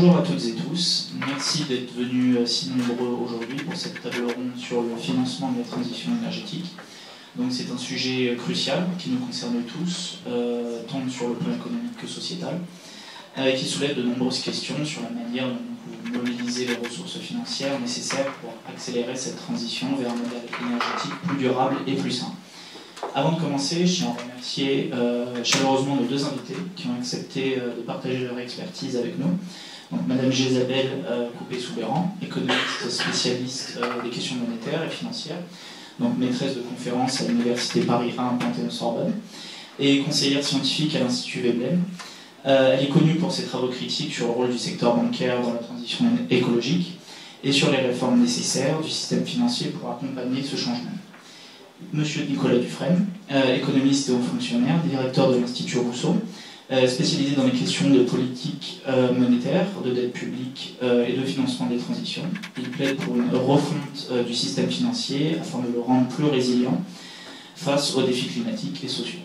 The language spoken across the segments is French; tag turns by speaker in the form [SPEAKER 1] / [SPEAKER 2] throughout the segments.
[SPEAKER 1] Bonjour à toutes et tous, merci d'être venus si nombreux aujourd'hui pour cette table ronde sur le financement de la transition énergétique. Donc c'est un sujet crucial qui nous concerne tous, tant sur le plan économique que sociétal, qui soulève de nombreuses questions sur la manière dont vous mobilisez les ressources financières nécessaires pour accélérer cette transition vers un modèle énergétique plus durable et plus sain. Avant de commencer, je tiens à remercier chaleureusement nos deux invités qui ont accepté de partager leur expertise avec nous. Donc, Madame Jésabelle Coupé-Soubéran, économiste spécialiste des questions monétaires et financières, donc maîtresse de conférences à l'Université Paris 1 Panthéon-Sorbonne, et conseillère scientifique à l'Institut Veblen. Elle est connue pour ses travaux critiques sur le rôle du secteur bancaire dans la transition écologique et sur les réformes nécessaires du système financier pour accompagner ce changement. Monsieur Nicolas Dufresne, économiste et haut fonctionnaire, directeur de l'Institut Rousseau, spécialisé dans les questions de politique monétaire, de dette publique et de financement des transitions. Il plaide pour une refonte du système financier afin de le rendre plus résilient face aux défis climatiques et sociaux.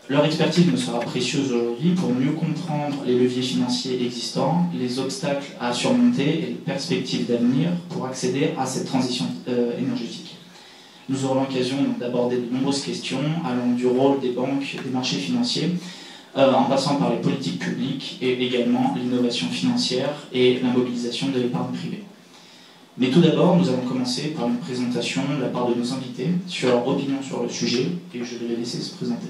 [SPEAKER 1] Leur expertise me sera précieuse aujourd'hui pour mieux comprendre les leviers financiers existants, les obstacles à surmonter et les perspectives d'avenir pour accéder à cette transition énergétique. Nous aurons l'occasion d'aborder de nombreuses questions allant du rôle des banques, des marchés financiers, en passant par les politiques publiques et également l'innovation financière et la mobilisation de l'épargne privée. Mais tout d'abord, nous allons commencer par une présentation de la part de nos invités sur leur opinion sur le sujet et je vais les laisser se présenter.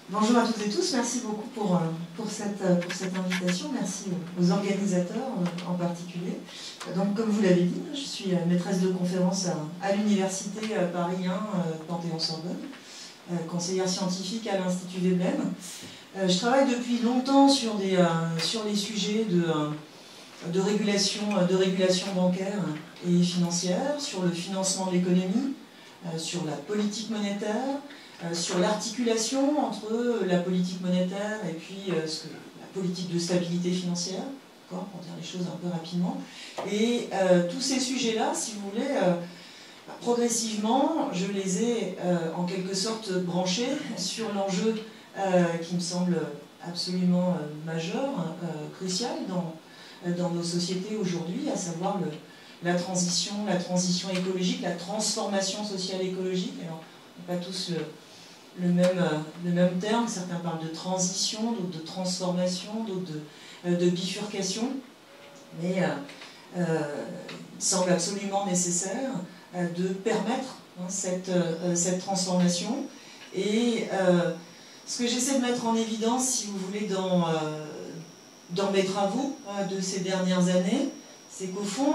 [SPEAKER 2] Bonjour à toutes et tous, merci beaucoup pour cette invitation, merci aux organisateurs en particulier. Donc, comme vous l'avez dit, je suis maîtresse de conférence à l'Université Paris 1 Panthéon-Sorbonne, conseillère scientifique à l'Institut Veblen. Je travaille depuis longtemps sur les sujets de régulation bancaire et financière, sur le financement de l'économie, sur la politique monétaire, sur l'articulation entre la politique monétaire et puis la politique de stabilité financière, pour dire les choses un peu rapidement. Et tous ces sujets-là, si vous voulez, progressivement, je les ai en quelque sorte branchés sur l'enjeu qui me semble absolument majeur, crucial dans nos sociétés aujourd'hui, à savoir la transition écologique, la transformation sociale écologique. Alors, on n'a pas tous le même terme, certains parlent de transition, d'autres de transformation, d'autres de bifurcation, mais il semble absolument nécessaire de permettre cette transformation. Et ce que j'essaie de mettre en évidence, si vous voulez, dans mes travaux de ces dernières années, c'est qu'au fond,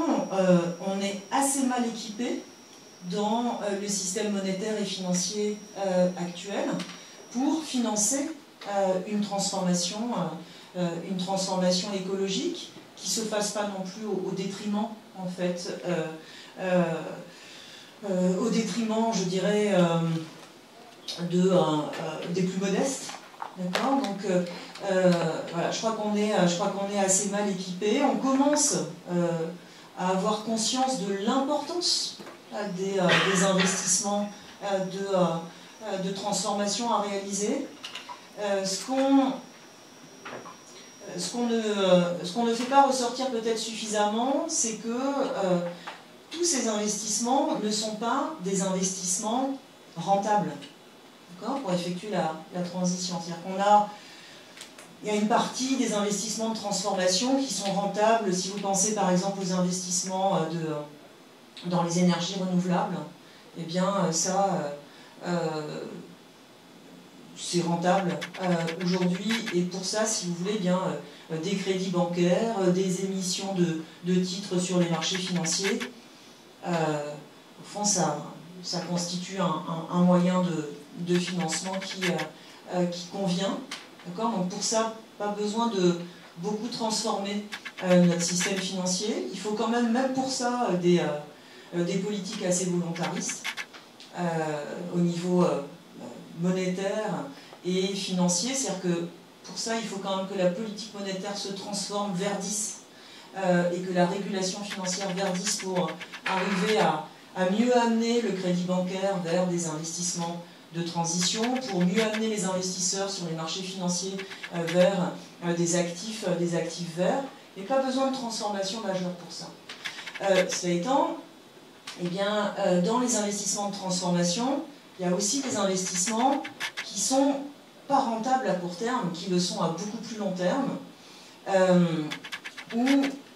[SPEAKER 2] on est assez mal équipé dans le système monétaire et financier actuel pour financer une transformation écologique qui ne se fasse pas non plus au détriment, en fait, au détriment, je dirais, des plus modestes. D'accord ? Donc, voilà, je crois qu'on est assez mal équipé. On commence à avoir conscience de l'importance des investissements de transformation à réaliser. Ce qu'on ne fait pas ressortir peut-être suffisamment, c'est que tous ces investissements ne sont pas des investissements rentables, pour effectuer la transition. C'est-à-dire il y a une partie des investissements de transformation qui sont rentables. Si vous pensez par exemple aux investissements dans les énergies renouvelables, eh bien ça, c'est rentable aujourd'hui, et pour ça, si vous voulez, bien des crédits bancaires, des émissions de titres sur les marchés financiers, au fond, ça constitue un moyen de financement qui convient. Donc pour ça, pas besoin de beaucoup transformer notre système financier. Il faut quand même pour ça, des politiques assez volontaristes au niveau monétaire et financier. C'est-à-dire que pour ça, il faut quand même que la politique monétaire se transforme, verdisse, et que la régulation financière verdisse pour arriver à mieux amener le crédit bancaire vers des investissements de transition, pour mieux amener les investisseurs sur les marchés financiers vers des actifs verts. Il n'y a pas besoin de transformation majeure pour ça. Cela étant, eh bien, dans les investissements de transformation, il y a aussi des investissements qui ne sont pas rentables à court terme, qui le sont à beaucoup plus long terme, ou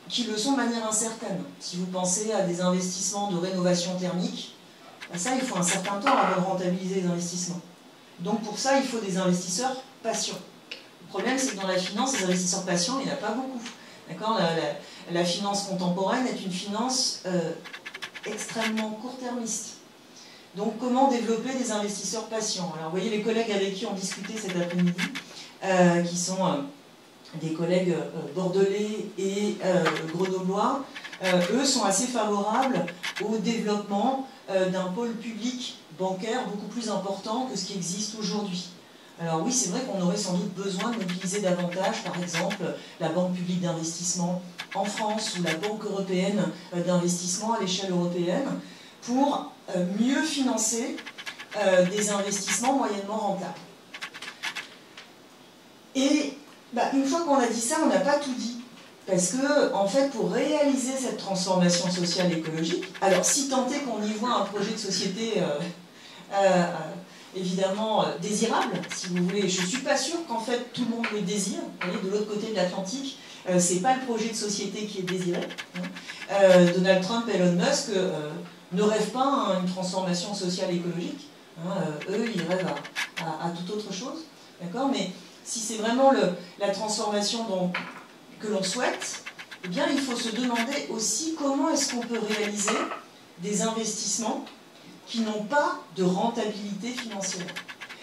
[SPEAKER 2] qui le sont de manière incertaine. Si vous pensez à des investissements de rénovation thermique, ça, il faut un certain temps avant de rentabiliser les investissements. Donc pour ça, il faut des investisseurs patients. Le problème, c'est que dans la finance, les investisseurs patients, il n'y en a pas beaucoup. D'accord ? La finance contemporaine est une finance extrêmement court-termiste. Donc comment développer des investisseurs patients? Alors vous voyez les collègues avec qui on discutait cet après-midi, qui sont des collègues bordelais et grenoblois, eux sont assez favorables au développement d'un pôle public bancaire beaucoup plus important que ce qui existe aujourd'hui. Alors oui, c'est vrai qu'on aurait sans doute besoin de mobiliser davantage, par exemple, la Banque publique d'investissement en France ou la Banque européenne d'investissement à l'échelle européenne pour mieux financer des investissements moyennement rentables. Et une fois qu'on a dit ça, on n'a pas tout dit. Parce que, en fait, pour réaliser cette transformation sociale et écologique, alors si tant est qu'on y voit un projet de société évidemment désirable, si vous voulez, je ne suis pas sûre qu'en fait tout le monde le désire. Vous voyez, de l'autre côté de l'Atlantique, ce n'est pas le projet de société qui est désiré. Donald Trump et Elon Musk ne rêvent pas à une transformation sociale et écologique. Eux, ils rêvent à toute autre chose. D'accord ? Mais si c'est vraiment la transformation que l'on souhaite, eh bien, il faut se demander aussi comment est-ce qu'on peut réaliser des investissements qui n'ont pas de rentabilité financière.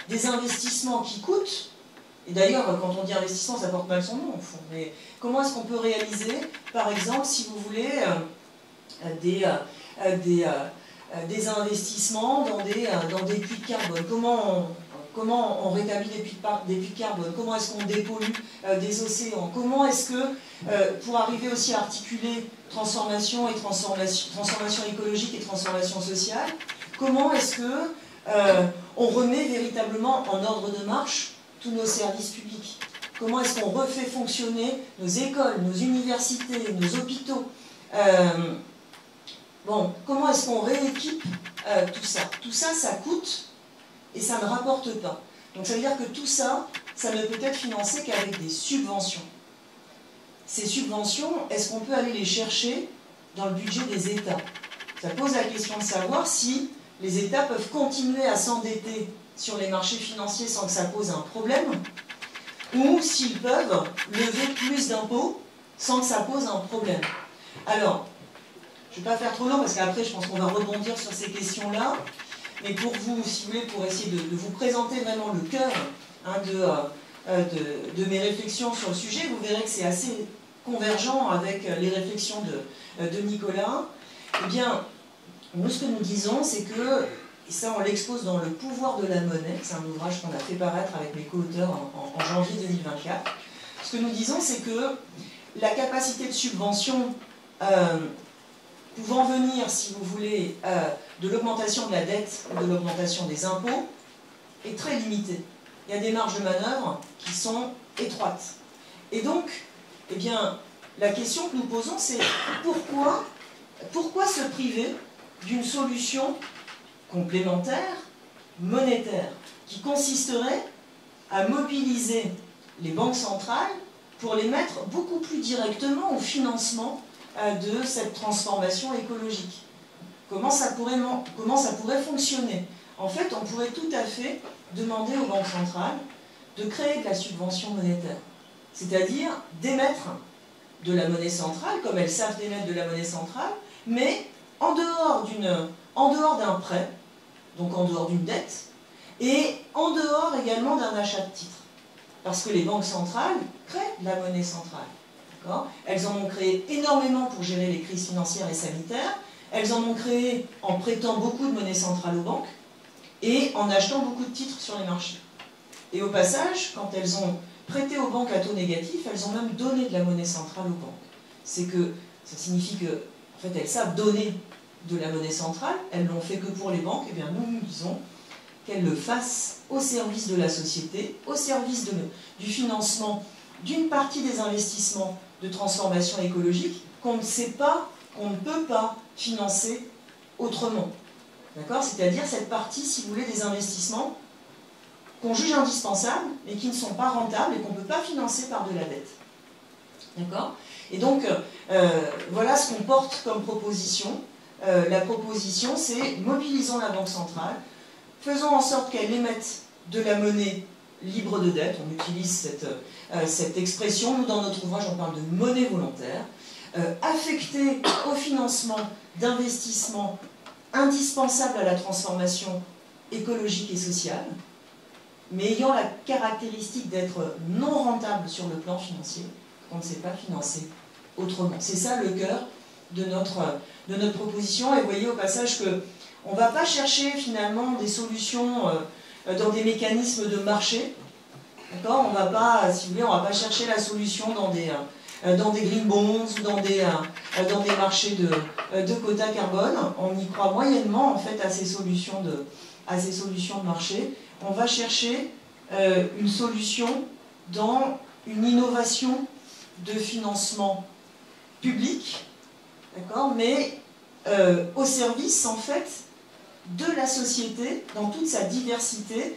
[SPEAKER 2] Des investissements qui coûtent, et d'ailleurs, quand on dit investissement, ça porte mal son nom, au fond, mais comment est-ce qu'on peut réaliser, par exemple, si vous voulez, des investissements dans des puits de carbone? Comment on rétablit des puits de carbone? Comment est-ce qu'on dépollue des océans? Comment est-ce que, pour arriver aussi à articuler transformation écologique et transformation sociale, comment est-ce que on remet véritablement en ordre de marche tous nos services publics? Comment est-ce qu'on refait fonctionner nos écoles, nos universités, nos hôpitaux? Comment est-ce qu'on rééquipe tout ça? Tout ça, ça coûte et ça ne rapporte pas. Donc ça veut dire que tout ça, ça ne peut être financé qu'avec des subventions. Ces subventions, est-ce qu'on peut aller les chercher dans le budget des États? Ça pose la question de savoir si les États peuvent continuer à s'endetter sur les marchés financiers sans que ça pose un problème, ou s'ils peuvent lever plus d'impôts sans que ça pose un problème. Alors, je ne vais pas faire trop long parce qu'après je pense qu'on va rebondir sur ces questions-là, mais pour vous, si vous voulez, pour essayer de vous présenter vraiment le cœur de mes réflexions sur le sujet, vous verrez que c'est assez convergent avec les réflexions de Nicolas. Eh bien, nous, ce que nous disons, c'est que, et ça on l'expose dans Le pouvoir de la monnaie, c'est un ouvrage qu'on a fait paraître avec mes co-auteurs en janvier 2024, ce que nous disons, c'est que la capacité de subvention pouvant venir, si vous voulez, de l'augmentation de la dette ou de l'augmentation des impôts, est très limitée. Il y a des marges de manœuvre qui sont étroites. Et donc, eh bien, la question que nous posons, c'est pourquoi se priver d'une solution complémentaire, monétaire, qui consisterait à mobiliser les banques centrales pour les mettre beaucoup plus directement au financement de cette transformation écologique. Comment ça pourrait fonctionner? En fait, on pourrait tout à fait demander aux banques centrales de créer de la subvention monétaire, c'est-à-dire d'émettre de la monnaie centrale, comme elles savent d'émettre de la monnaie centrale, mais en dehors d'un prêt, donc en dehors d'une dette, et en dehors également d'un achat de titres. Parce que les banques centrales créent de la monnaie centrale. Elles en ont créé énormément pour gérer les crises financières et sanitaires. Elles en ont créé en prêtant beaucoup de monnaie centrale aux banques et en achetant beaucoup de titres sur les marchés. Et au passage, quand elles ont prêté aux banques à taux négatif, elles ont même donné de la monnaie centrale aux banques. C'est que ça signifie que, en fait, elles savent donner de la monnaie centrale, elles l'ont fait que pour les banques, et bien nous disons qu'elles le fassent au service de la société, au service du financement d'une partie des investissements de transformation écologique qu'on ne sait pas, qu'on ne peut pas financer autrement. D'accord? C'est-à-dire cette partie, si vous voulez, des investissements qu'on juge indispensables, mais qui ne sont pas rentables et qu'on ne peut pas financer par de la dette. D'accord? Et donc, voilà ce qu'on porte comme proposition. La proposition, c'est mobilisons la Banque centrale, faisons en sorte qu'elle émette de la monnaie libre de dette. On utilise cette expression. Nous, dans notre ouvrage, on parle de monnaie volontaire, affectée au financement d'investissements indispensables à la transformation écologique et sociale, mais ayant la caractéristique d'être non rentable sur le plan financier, qu'on ne sait pas financer autrement. C'est ça le cœur de notre proposition. Et vous voyez au passage qu'on ne va pas chercher finalement des solutions dans des mécanismes de marché. D'accord? On va pas, si vous voulez, on va pas chercher la solution dans des green bonds ou dans des marchés de quotas carbone. On y croit moyennement en fait à ces solutions de marché. On va chercher une solution dans une innovation de financement public, d'accord, mais au service en fait de la société dans toute sa diversité,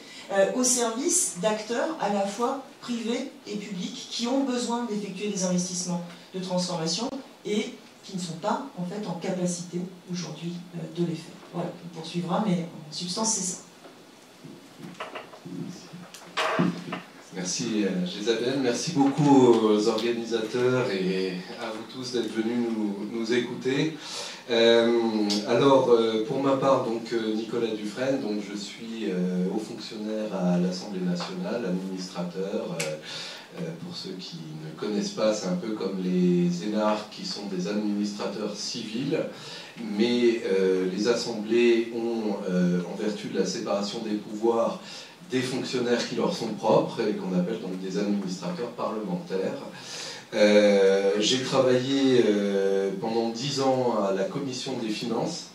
[SPEAKER 2] au service d'acteurs à la fois privés et publics qui ont besoin d'effectuer des investissements de transformation et qui ne sont pas en fait en capacité aujourd'hui de les faire. Voilà, on poursuivra, mais en substance c'est ça.
[SPEAKER 3] Merci Isabelle, merci beaucoup aux organisateurs et à vous tous d'être venus nous écouter. Pour ma part, donc Nicolas Dufresne, donc je suis haut fonctionnaire à l'Assemblée nationale, administrateur. Pour ceux qui ne connaissent pas, c'est un peu comme les énarques qui sont des administrateurs civils, mais les assemblées ont, en vertu de la séparation des pouvoirs, des fonctionnaires qui leur sont propres et qu'on appelle donc des administrateurs parlementaires. J'ai travaillé pendant 10 ans à la commission des finances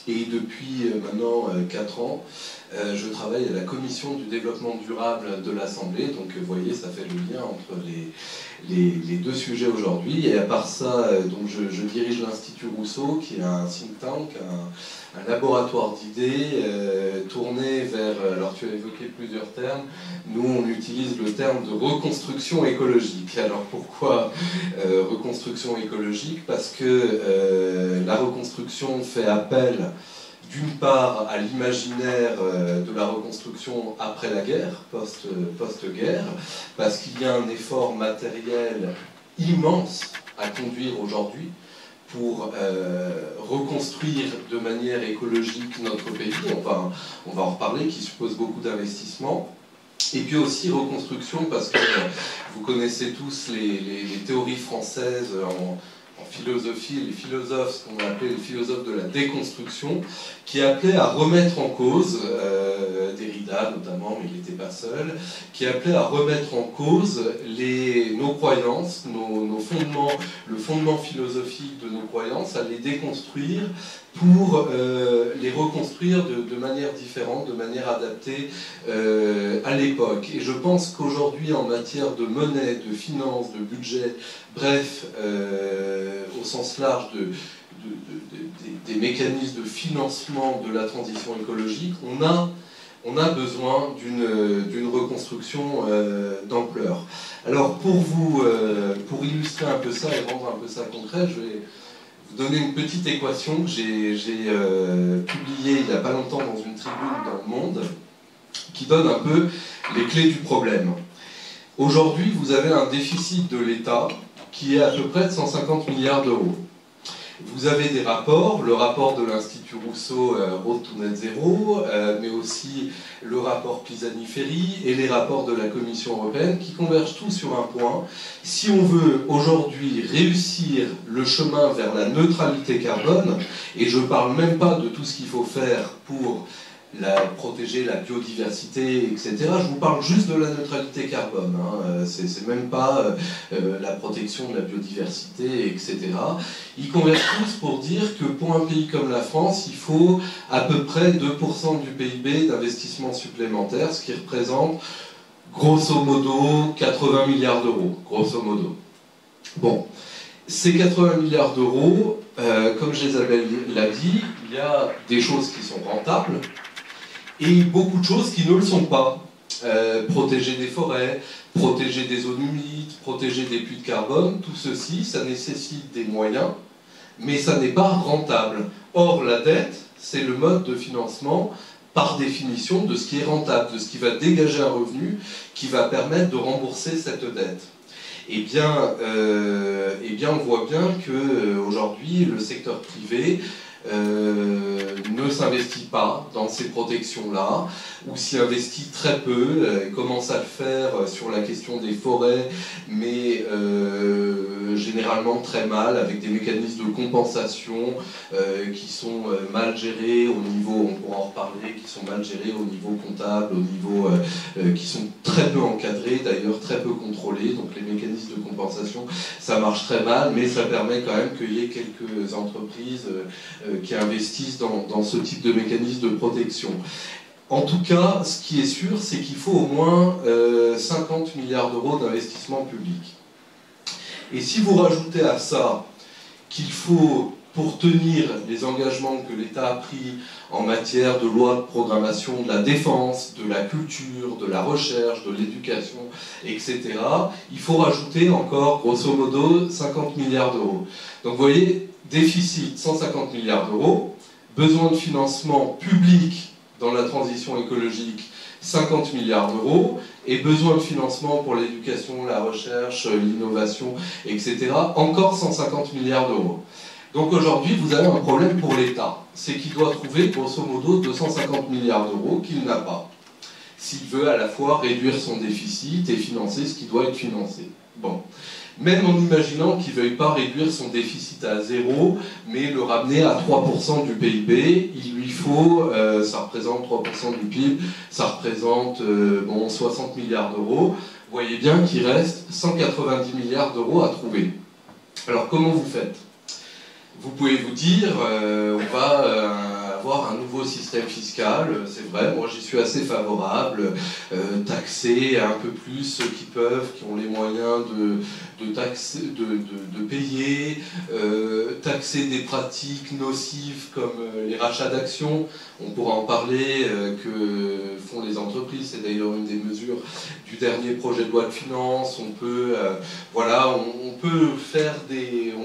[SPEAKER 3] et depuis maintenant 4 ans, je travaille à la commission du développement durable de l'Assemblée. Donc vous voyez, ça fait le lien entre les deux sujets aujourd'hui. Et à part ça, donc je dirige l'Institut Rousseau, qui est un think tank, un laboratoire d'idées tourné vers, alors tu as évoqué plusieurs termes, nous on utilise le terme de reconstruction écologique. Alors pourquoi reconstruction écologique? Parce que la reconstruction fait appel d'une part à l'imaginaire de la reconstruction après la guerre, post-guerre, parce qu'il y a un effort matériel immense à conduire aujourd'hui pour reconstruire de manière écologique notre pays. On va en reparler, qui suppose beaucoup d'investissements. Et puis aussi reconstruction, parce que vous connaissez tous les théories françaises en philosophie, les philosophes, ce qu'on a appelé les philosophes de la déconstruction, qui appelaient à remettre en cause, Derrida notamment, mais il n'était pas seul, qui appelaient à remettre en cause nos croyances, nos fondements, le fondement philosophique de nos croyances, à les déconstruire pour les reconstruire de manière différente, de manière adaptée à l'époque. Et je pense qu'aujourd'hui, en matière de monnaie, de finances, de budget, bref, au sens large des mécanismes de financement de la transition écologique, on a besoin d'une reconstruction d'ampleur. Alors pour illustrer un peu ça et rendre un peu ça concret, je vais vous donner une petite équation que j'ai publiée il n'y a pas longtemps dans une tribune dans Le Monde, qui donne un peu les clés du problème. Aujourd'hui, vous avez un déficit de l'État qui est à peu près de 150 milliards d'euros. Vous avez des rapports, le rapport de l'Institut Rousseau, Road to Net Zero, mais aussi le rapport Pisani-Ferry et les rapports de la Commission européenne qui convergent tous sur un point. Si on veut aujourd'hui réussir le chemin vers la neutralité carbone, et je ne parle même pas de tout ce qu'il faut faire pour protéger la biodiversité, etc. Je vous parle juste de la neutralité carbone, hein. C'est même pas la protection de la biodiversité, etc. Ils convergent tous pour dire que pour un pays comme la France, il faut à peu près 2% du PIB d'investissement supplémentaire, ce qui représente grosso modo 80 milliards d'euros, grosso modo. Bon, ces 80 milliards d'euros, comme Isabelle l'a dit, il y a des choses qui sont rentables et beaucoup de choses qui ne le sont pas. Protéger des forêts, protéger des zones humides, protéger des puits de carbone, tout ceci, ça nécessite des moyens, mais ça n'est pas rentable. Or, la dette, c'est le mode de financement par définition de ce qui est rentable, de ce qui va dégager un revenu qui va permettre de rembourser cette dette. Eh bien, on voit bien qu'aujourd'hui, le secteur privé ne s'investit pas dans ces protections-là, ou s'y investit très peu, commence à le faire sur la question des forêts, mais généralement très mal, avec des mécanismes de compensation qui sont mal gérés au niveau, on pourra en reparler, qui sont mal gérés au niveau comptable, au niveau qui sont très peu encadrés, d'ailleurs très peu contrôlés, donc les mécanismes de compensation, ça marche très mal, mais ça permet quand même qu'il y ait quelques entreprises qui investissent dans ce type de mécanisme de protection. En tout cas, ce qui est sûr, c'est qu'il faut au moins 50 milliards d'euros d'investissement public. Et si vous rajoutez à ça qu'il faut, pour tenir les engagements que l'État a pris en matière de loi de programmation de la défense, de la culture, de la recherche, de l'éducation, etc., il faut rajouter encore, grosso modo, 50 milliards d'euros. Donc vous voyez, déficit 150 milliards d'euros, besoin de financement public dans la transition écologique 50 milliards d'euros, et besoin de financement pour l'éducation, la recherche, l'innovation, etc., encore 150 milliards d'euros. Donc aujourd'hui, vous avez un problème pour l'État, c'est qu'il doit trouver grosso modo 250 milliards d'euros qu'il n'a pas, s'il veut à la fois réduire son déficit et financer ce qui doit être financé. Bon. Même en imaginant qu'il ne veuille pas réduire son déficit à zéro, mais le ramener à 3% du PIB, il lui faut, ça représente 3% du PIB, ça représente 60 milliards d'euros. Vous voyez bien qu'il reste 190 milliards d'euros à trouver. Alors comment vous faites? Vous pouvez vous dire, on va avoir un nouveau système fiscal, c'est vrai, moi j'y suis assez favorable, taxer un peu plus ceux qui peuvent, qui ont les moyens de payer, taxer des pratiques nocives comme les rachats d'actions, on pourra en parler, que font les entreprises, c'est d'ailleurs une des mesures du dernier projet de loi de finances, on peut, on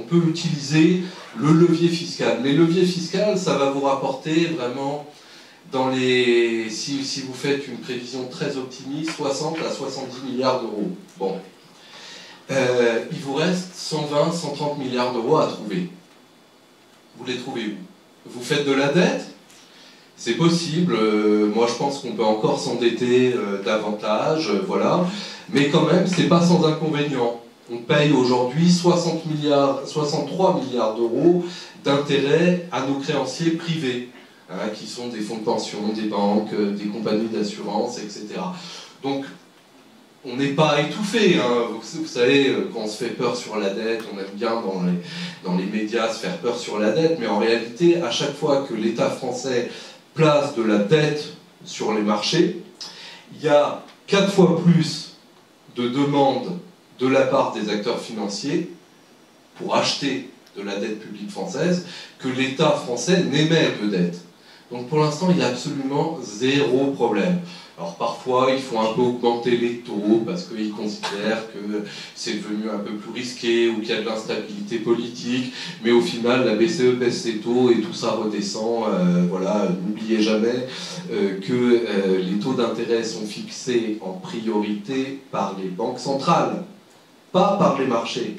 [SPEAKER 3] peut utiliser le levier fiscal. Les leviers fiscaux, ça va vous rapporter vraiment, si vous faites une prévision très optimiste, 60 à 70 milliards d'euros. Bon. Il vous reste 120, 130 milliards d'euros à trouver. Vous les trouvez où? Vous faites de la dette? C'est possible. Moi, je pense qu'on peut encore s'endetter davantage, voilà. Mais quand même, c'est pas sans inconvénient. On paye aujourd'hui 63 milliards d'euros d'intérêts à nos créanciers privés, hein, qui sont des fonds de pension, des banques, des compagnies d'assurance, etc. Donc, on n'est pas étouffé. Hein. Vous savez, quand on se fait peur sur la dette, on aime bien dans les médias se faire peur sur la dette, mais en réalité, à chaque fois que l'État français place de la dette sur les marchés, il y a 4 fois plus de demandes de la part des acteurs financiers pour acheter de la dette publique française que l'État français n'émet de dette. Donc pour l'instant, il y a absolument zéro problème. Alors parfois, il faut un peu augmenter les taux parce qu'ils considèrent que c'est devenu un peu plus risqué ou qu'il y a de l'instabilité politique, mais au final, la BCE baisse ses taux et tout ça redescend. Voilà, n'oubliez jamais que les taux d'intérêt sont fixés en priorité par les banques centrales, pas par les marchés.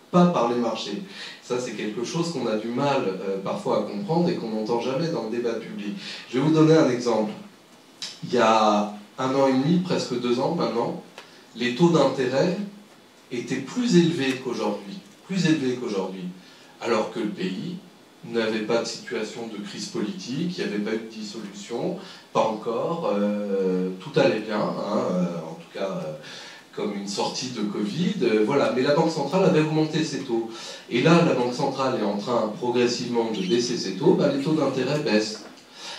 [SPEAKER 3] Pas par les marchés. Ça, c'est quelque chose qu'on a du mal parfois à comprendre et qu'on n'entend jamais dans le débat public. Je vais vous donner un exemple. Il y a 1 an et demi, presque 2 ans maintenant, les taux d'intérêt étaient plus élevés qu'aujourd'hui. Alors que le pays n'avait pas de situation de crise politique, il n'y avait pas eu de dissolution, pas encore, tout allait bien, hein, en tout cas comme une sortie de Covid, voilà. Mais la Banque centrale avait augmenté ses taux. Et là, la Banque centrale est en train progressivement de baisser ses taux, les taux d'intérêt baissent.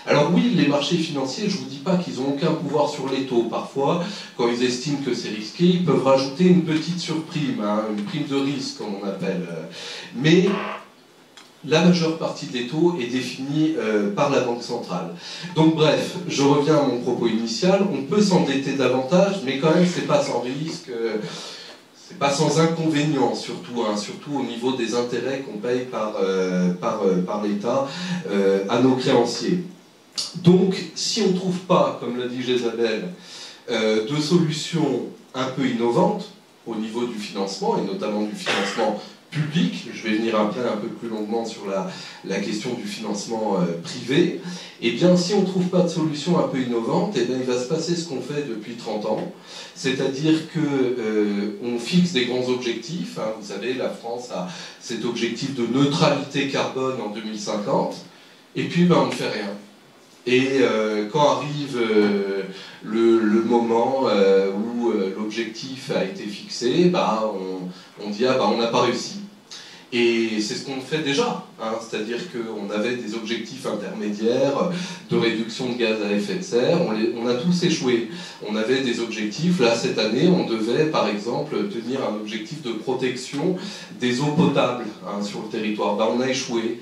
[SPEAKER 3] Alors oui, les marchés financiers, je ne vous dis pas qu'ils n'ont aucun pouvoir sur les taux. Parfois, quand ils estiment que c'est risqué, ils peuvent rajouter une petite surprime, hein, une prime de risque, comme on appelle. Mais la majeure partie des taux est définie par la Banque centrale. Donc bref, je reviens à mon propos initial, on peut s'endetter davantage, mais quand même, c'est pas sans risque, c'est pas sans inconvénient, surtout, hein, surtout au niveau des intérêts qu'on paye par l'État à nos créanciers. Donc, si on ne trouve pas, comme l'a dit Jézabel, de solutions un peu innovantes au niveau du financement, et notamment du financement public, je vais venir après un peu plus longuement sur la question du financement privé, et bien si on ne trouve pas de solution un peu innovante, et bien il va se passer ce qu'on fait depuis 30 ans, c'est-à-dire qu'on fixe des grands objectifs, hein, vous savez, la France a cet objectif de neutralité carbone en 2050, et puis on ne fait rien. Et quand arrive le moment où l'objectif a été fixé, on dit on n'a pas réussi. Et c'est ce qu'on fait déjà, hein, c'est-à-dire qu'on avait des objectifs intermédiaires de réduction de gaz à effet de serre, on a tous échoué. On avait des objectifs, là cette année on devait par exemple tenir un objectif de protection des eaux potables hein, sur le territoire. On a échoué,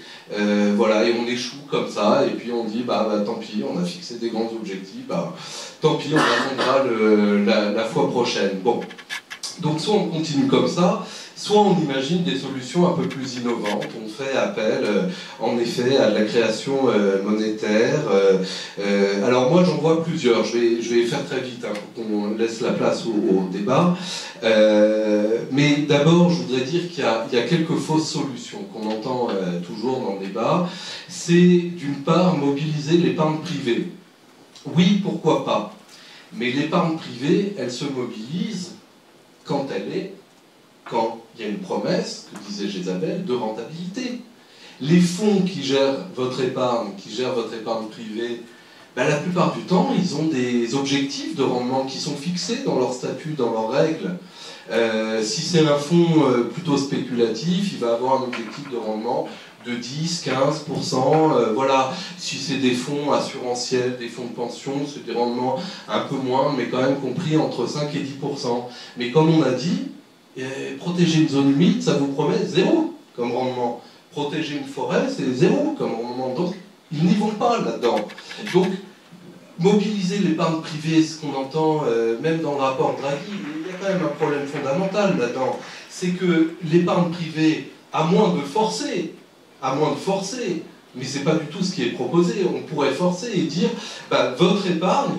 [SPEAKER 3] voilà, et on échoue comme ça, et puis on dit tant pis, on a fixé des grands objectifs, tant pis, on attendra la fois prochaine. Bon, donc soit on continue comme ça, soit on imagine des solutions un peu plus innovantes, on fait appel en effet à de la création monétaire. Alors moi j'en vois plusieurs, je vais faire très vite hein, pour qu'on laisse la place au débat. Mais d'abord je voudrais dire qu'il y a quelques fausses solutions qu'on entend toujours dans le débat. C'est d'une part mobiliser l'épargne privée. Oui, pourquoi pas. Mais l'épargne privée, elle se mobilise quand il y a une promesse, que disait Jézabel, de rentabilité. Les fonds qui gèrent votre épargne privée, la plupart du temps, ils ont des objectifs de rendement qui sont fixés dans leur statut, dans leurs règles. Si c'est un fonds plutôt spéculatif, il va avoir un objectif de rendement de 10, 15%, voilà. Si c'est des fonds assurantiels, des fonds de pension, c'est des rendements un peu moins, mais quand même compris entre 5 et 10%. Mais comme on a dit, protéger une zone humide, ça vous promet 0 comme rendement. Protéger une forêt, c'est 0 comme rendement. Donc, ils n'y vont pas là-dedans. Donc, mobiliser l'épargne privée, ce qu'on entend même dans le rapport Draghi, il y a quand même un problème fondamental là-dedans. C'est que l'épargne privée, à moins de forcer, mais c'est pas du tout ce qui est proposé, on pourrait forcer et dire, votre épargne,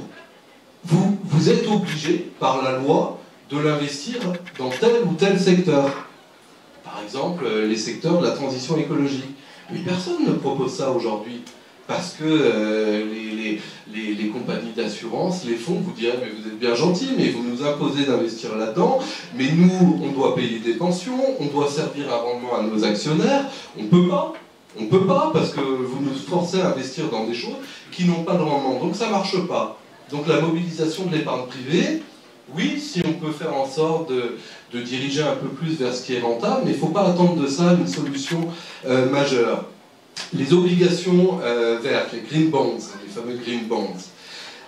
[SPEAKER 3] vous êtes obligé par la loi de l'investir dans tel ou tel secteur. Par exemple, les secteurs de la transition écologique. Mais personne ne propose ça aujourd'hui. Parce que les compagnies d'assurance, les fonds, vous direz, mais vous êtes bien gentils, mais vous nous imposez d'investir là-dedans, mais nous, on doit payer des pensions, on doit servir un rendement à nos actionnaire, on ne peut pas, parce que vous nous forcez à investir dans des choses qui n'ont pas de rendement. Donc ça ne marche pas. Donc la mobilisation de l'épargne privée, oui, si on peut faire en sorte de diriger un peu plus vers ce qui est rentable, mais il ne faut pas attendre de ça une solution majeure. Les obligations vertes, les green bonds, les fameux green bonds.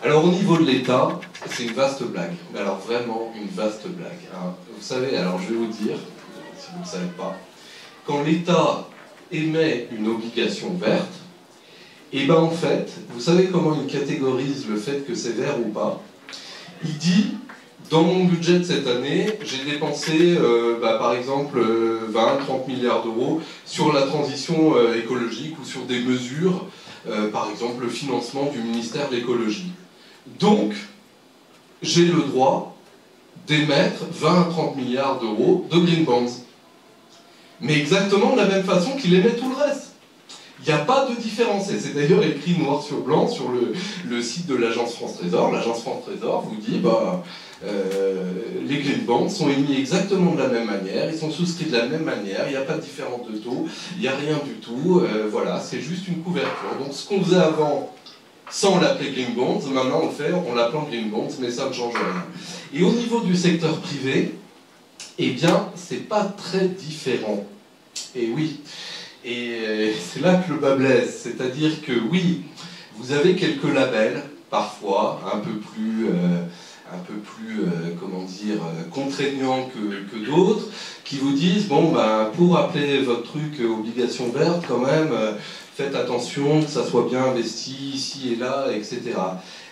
[SPEAKER 3] Alors au niveau de l'État, c'est une vaste blague. Mais alors vraiment une vaste blague. Hein. Vous savez, alors je vais vous dire, si vous ne le savez pas, quand l'État émet une obligation verte, et en fait, vous savez comment il catégorise le fait que c'est vert ou pas? Il dit, dans mon budget de cette année, j'ai dépensé par exemple 20-30 milliards d'euros sur la transition écologique ou sur des mesures, par exemple le financement du ministère de l'écologie. Donc, j'ai le droit d'émettre 20-30 milliards d'euros de green bonds. Mais exactement de la même façon qu'il émet tout le reste. Il n'y a pas de différence, et c'est d'ailleurs écrit noir sur blanc sur le site de l'Agence France Trésor. L'Agence France Trésor vous dit, les green bonds sont émis exactement de la même manière, ils sont souscrits de la même manière, il n'y a pas de différence de taux, il n'y a rien du tout, voilà, c'est juste une couverture. Donc ce qu'on faisait avant, sans l'appeler green bonds, maintenant on le fait, on l'appelle green bonds, mais ça ne change rien. Et au niveau du secteur privé, eh bien, c'est pas très différent. Et oui, et c'est là que le bas blesse, c'est-à-dire que oui, vous avez quelques labels, parfois, un peu plus comment dire, contraignants que d'autres, qui vous disent, bon, ben, pour appeler votre truc obligation verte, quand même, faites attention que ça soit bien investi ici et là, etc.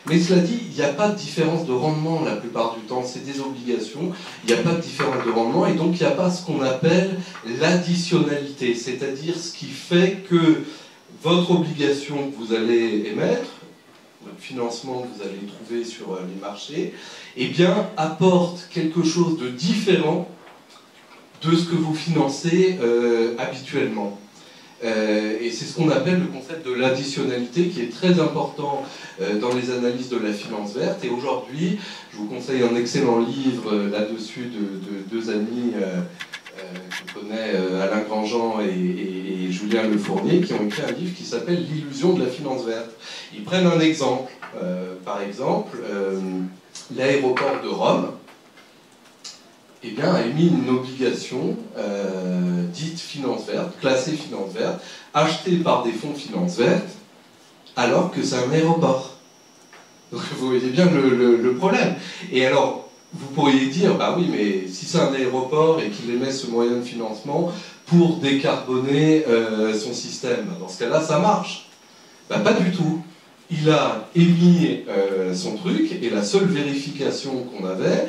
[SPEAKER 3] Mais cela dit, il n'y a pas de différence de rendement la plupart du temps, c'est des obligations, il n'y a pas de différence de rendement, et donc il n'y a pas ce qu'on appelle l'additionnalité, c'est-à-dire ce qui fait que votre obligation que vous allez émettre, le financement que vous allez trouver sur les marchés, eh bien, apporte quelque chose de différent de ce que vous financez habituellement. Et c'est ce qu'on appelle le concept de l'additionnalité, qui est très important dans les analyses de la finance verte. Et aujourd'hui, je vous conseille un excellent livre là-dessus de deux amis que connaît Alain Grandjean et Julien Le Fournier, qui ont écrit un livre qui s'appelle « L'illusion de la finance verte ». Ils prennent un exemple, par exemple, l'aéroport de Rome, eh bien, a émis une obligation dite finance verte, classée finance verte, achetée par des fonds finance verte, alors que c'est un aéroport. Donc vous voyez bien le problème. Et alors, vous pourriez dire, bah oui, mais si c'est un aéroport et qu'il émet ce moyen de financement pour décarboner son système, dans ce cas-là, ça marche. Bah pas du tout. Il a émis son truc, et la seule vérification qu'on avait,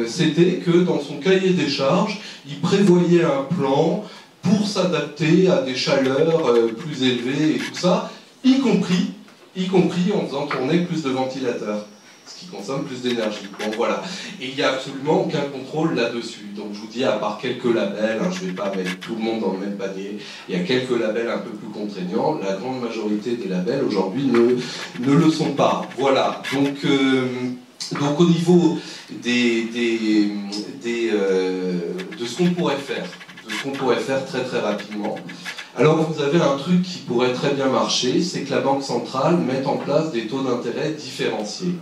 [SPEAKER 3] c'était que dans son cahier des charges, il prévoyait un plan pour s'adapter à des chaleurs plus élevées et tout ça, y compris en faisant tourner plus de ventilateurs, ce qui consomme plus d'énergie. Bon voilà. Et il n'y a absolument aucun contrôle là-dessus. Donc je vous dis, à part quelques labels, hein, je ne vais pas mettre tout le monde dans le même panier, il y a quelques labels un peu plus contraignants, la grande majorité des labels aujourd'hui ne le sont pas. Voilà. Donc au niveau de ce qu'on pourrait faire, très très rapidement, alors vous avez un truc qui pourrait très bien marcher, c'est que la Banque centrale mette en place des taux d'intérêt différenciés.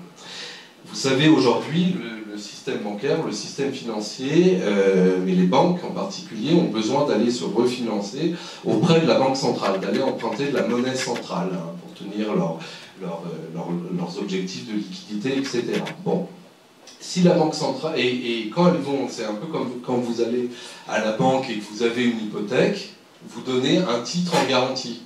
[SPEAKER 3] Vous savez, aujourd'hui, le système bancaire, le système financier, mais les banques en particulier, ont besoin d'aller se refinancer auprès de la Banque centrale, d'aller emprunter de la monnaie centrale, hein, pour tenir leurs objectifs de liquidité, etc. Bon. Si la Banque centrale, et quand elles vont, c'est un peu comme quand vous allez à la banque et que vous avez une hypothèque, vous donnez un titre en garantie.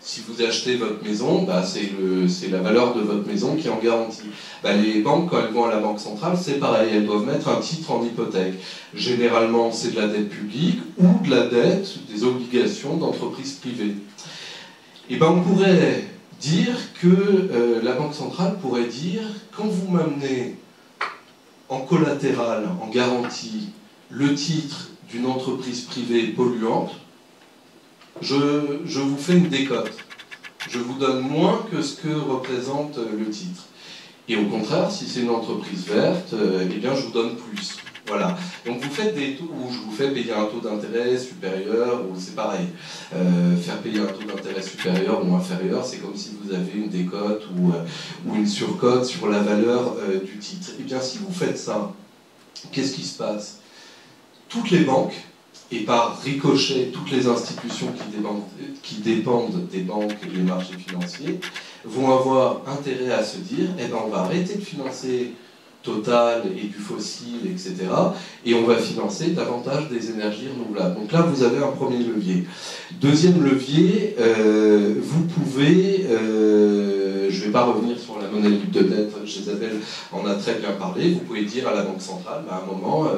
[SPEAKER 3] Si vous achetez votre maison, bah c'est la valeur de votre maison qui est en garantie. Bah les banques, quand elles vont à la Banque centrale, c'est pareil, elles doivent mettre un titre en hypothèque. Généralement, c'est de la dette publique ou de la dette des obligations d'entreprises privées. Et ben on pourrait dire que la Banque centrale pourrait dire, quand vous m'amenez en collatéral, en garantie, le titre d'une entreprise privée polluante, je vous fais une décote. Je vous donne moins que ce que représente le titre. Et au contraire, si c'est une entreprise verte, eh bien je vous donne plus. Voilà. Donc vous faites des taux où je vous fais payer un taux d'intérêt supérieur, ou c'est pareil. Faire payer un taux d'intérêt supérieur ou inférieur, c'est comme si vous avez une décote ou une surcote sur la valeur du titre. Eh bien si vous faites ça, qu'est-ce qui se passe? Toutes les banques, et par ricochet, toutes les institutions qui dépendent des banques et des marchés financiers, vont avoir intérêt à se dire, eh ben on va arrêter de financer Total et du fossile, etc. Et on va financer davantage des énergies renouvelables. Donc là, vous avez un premier levier. Deuxième levier, vous pouvez, je ne vais pas revenir sur la monnaie libre de dette, Isabelle en a très bien parlé, vous pouvez dire à la Banque centrale, à un moment,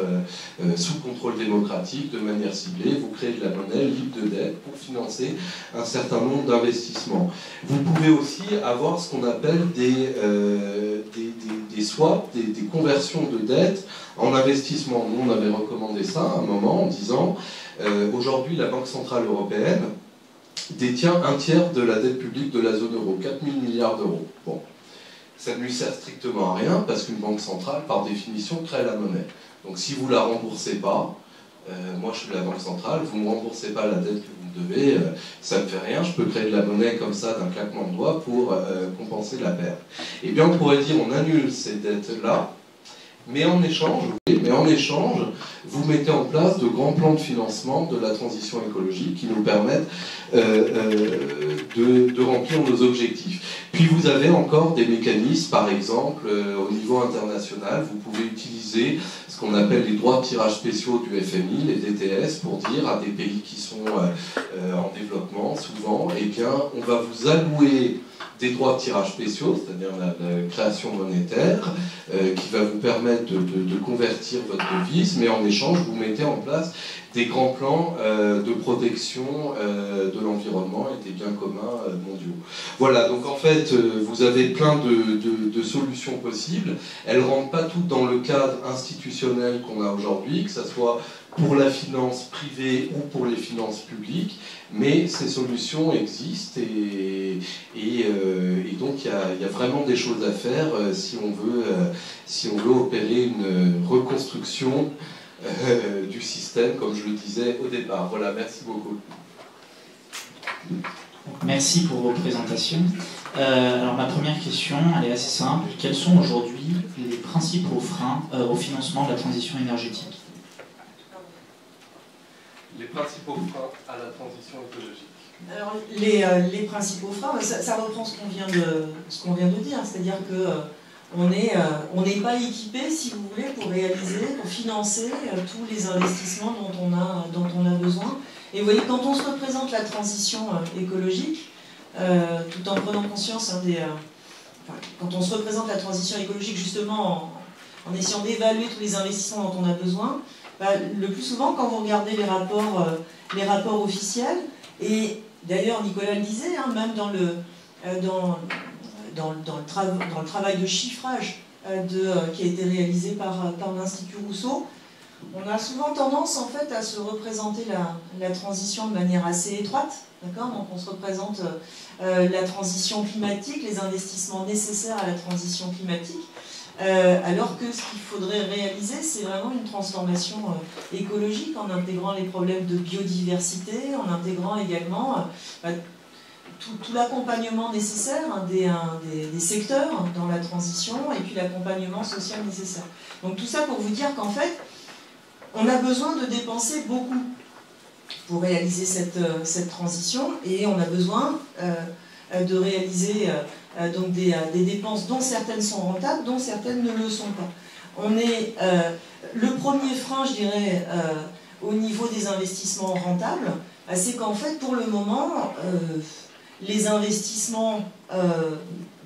[SPEAKER 3] sous contrôle démocratique, de manière ciblée, vous créez de la monnaie libre de dette pour financer un certain nombre d'investissements. Vous pouvez aussi avoir ce qu'on appelle des swaps, des conversions de dette en investissement. Nous, on avait recommandé ça à un moment en disant aujourd'hui, la Banque Centrale Européenne détient un tiers de la dette publique de la zone euro, 4 000 milliards d'euros. Bon. Ça ne lui sert strictement à rien parce qu'une banque centrale, par définition, crée la monnaie. Donc si vous ne la remboursez pas, moi je suis la banque centrale, vous ne me remboursez pas la dette que vous me devez, ça ne me fait rien, je peux créer de la monnaie comme ça d'un claquement de doigts pour compenser la perte. Eh bien on pourrait dire on annule ces dettes-là, mais en échange, vous mettez en place de grands plans de financement de la transition écologique qui nous permettent de remplir nos objectifs. Puis vous avez encore des mécanismes, par exemple, au niveau international, vous pouvez utiliser ce qu'on appelle les droits de tirage spéciaux du FMI, les DTS, pour dire à des pays qui sont en développement, souvent, eh bien, on va vous allouer des droits de tirage spéciaux, c'est-à-dire la création monétaire, qui va vous permettre de convertir votre devise, mais en échange, vous mettez en place des grands plans de protection de l'environnement et des biens communs mondiaux. Voilà, donc en fait, vous avez plein de solutions possibles. Elles ne rentrent pas toutes dans le cadre institutionnel qu'on a aujourd'hui, que ce soit pour la finance privée ou pour les finances publiques, mais ces solutions existent et donc il y a vraiment des choses à faire si on veut opérer une reconstruction du système, comme je le disais au départ. Voilà, merci beaucoup.
[SPEAKER 1] Merci pour vos présentations. Alors ma première question, elle est assez simple. Quels sont aujourd'hui les principaux freins au financement de la transition énergétique ?
[SPEAKER 3] Les principaux freins à la transition écologique.
[SPEAKER 2] Alors, les principaux freins, ça reprend ce qu'on vient de dire, c'est-à-dire que on n'est pas équipé, si vous voulez, pour financer tous les investissements dont on a besoin. Et vous voyez, quand on se représente la transition écologique, tout en prenant conscience quand on se représente la transition écologique justement en essayant d'évaluer tous les investissements dont on a besoin, le plus souvent, quand vous regardez les rapports officiels, et d'ailleurs Nicolas le disait, hein, même dans le travail de chiffrage qui a été réalisé par l'Institut Rousseau, on a souvent tendance en fait à se représenter la transition de manière assez étroite, d'accord ? Donc on se représente la transition climatique, les investissements nécessaires à la transition climatique, alors que ce qu'il faudrait réaliser, c'est vraiment une transformation écologique en intégrant les problèmes de biodiversité, en intégrant également tout l'accompagnement nécessaire des secteurs dans la transition et puis l'accompagnement social nécessaire. Donc tout ça pour vous dire qu'en fait, on a besoin de dépenser beaucoup pour réaliser cette transition et on a besoin de réaliser donc des dépenses dont certaines sont rentables, dont certaines ne le sont pas. On est le premier frein, je dirais, au niveau des investissements rentables, c'est qu'en fait, pour le moment, les investissements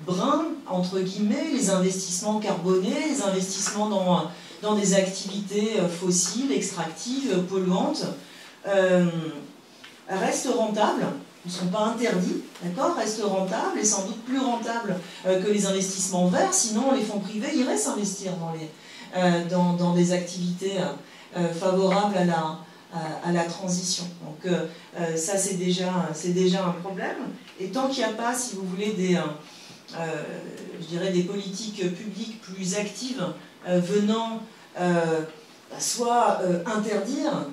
[SPEAKER 2] bruns, entre guillemets, les investissements carbonés, les investissements dans des activités fossiles, extractives, polluantes, restent rentables. Ils ne sont pas interdits, d'accord, restent rentables et sans doute plus rentables que les investissements verts, sinon les fonds privés iraient s'investir dans des activités favorables à la transition. Donc ça c'est déjà un problème. Et tant qu'il n'y a pas, si vous voulez, je dirais des politiques publiques plus actives venant soit interdire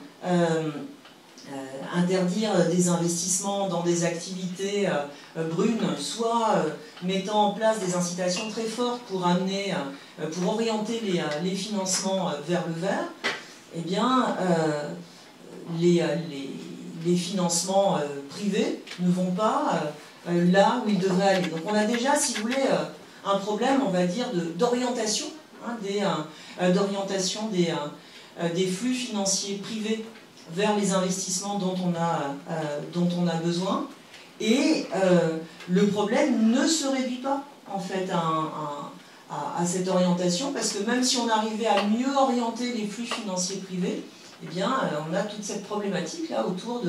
[SPEAKER 2] des investissements dans des activités brunes, soit mettant en place des incitations très fortes pour orienter les financements vers le vert, eh bien, les financements privés ne vont pas là où ils devraient aller. Donc on a déjà, si vous voulez, un problème, on va dire, d'orientation des flux financiers privés vers les investissements dont on a besoin. Et le problème ne se réduit pas, en fait, à cette orientation, parce que même si on arrivait à mieux orienter les flux financiers privés, eh bien, on a toute cette problématique-là autour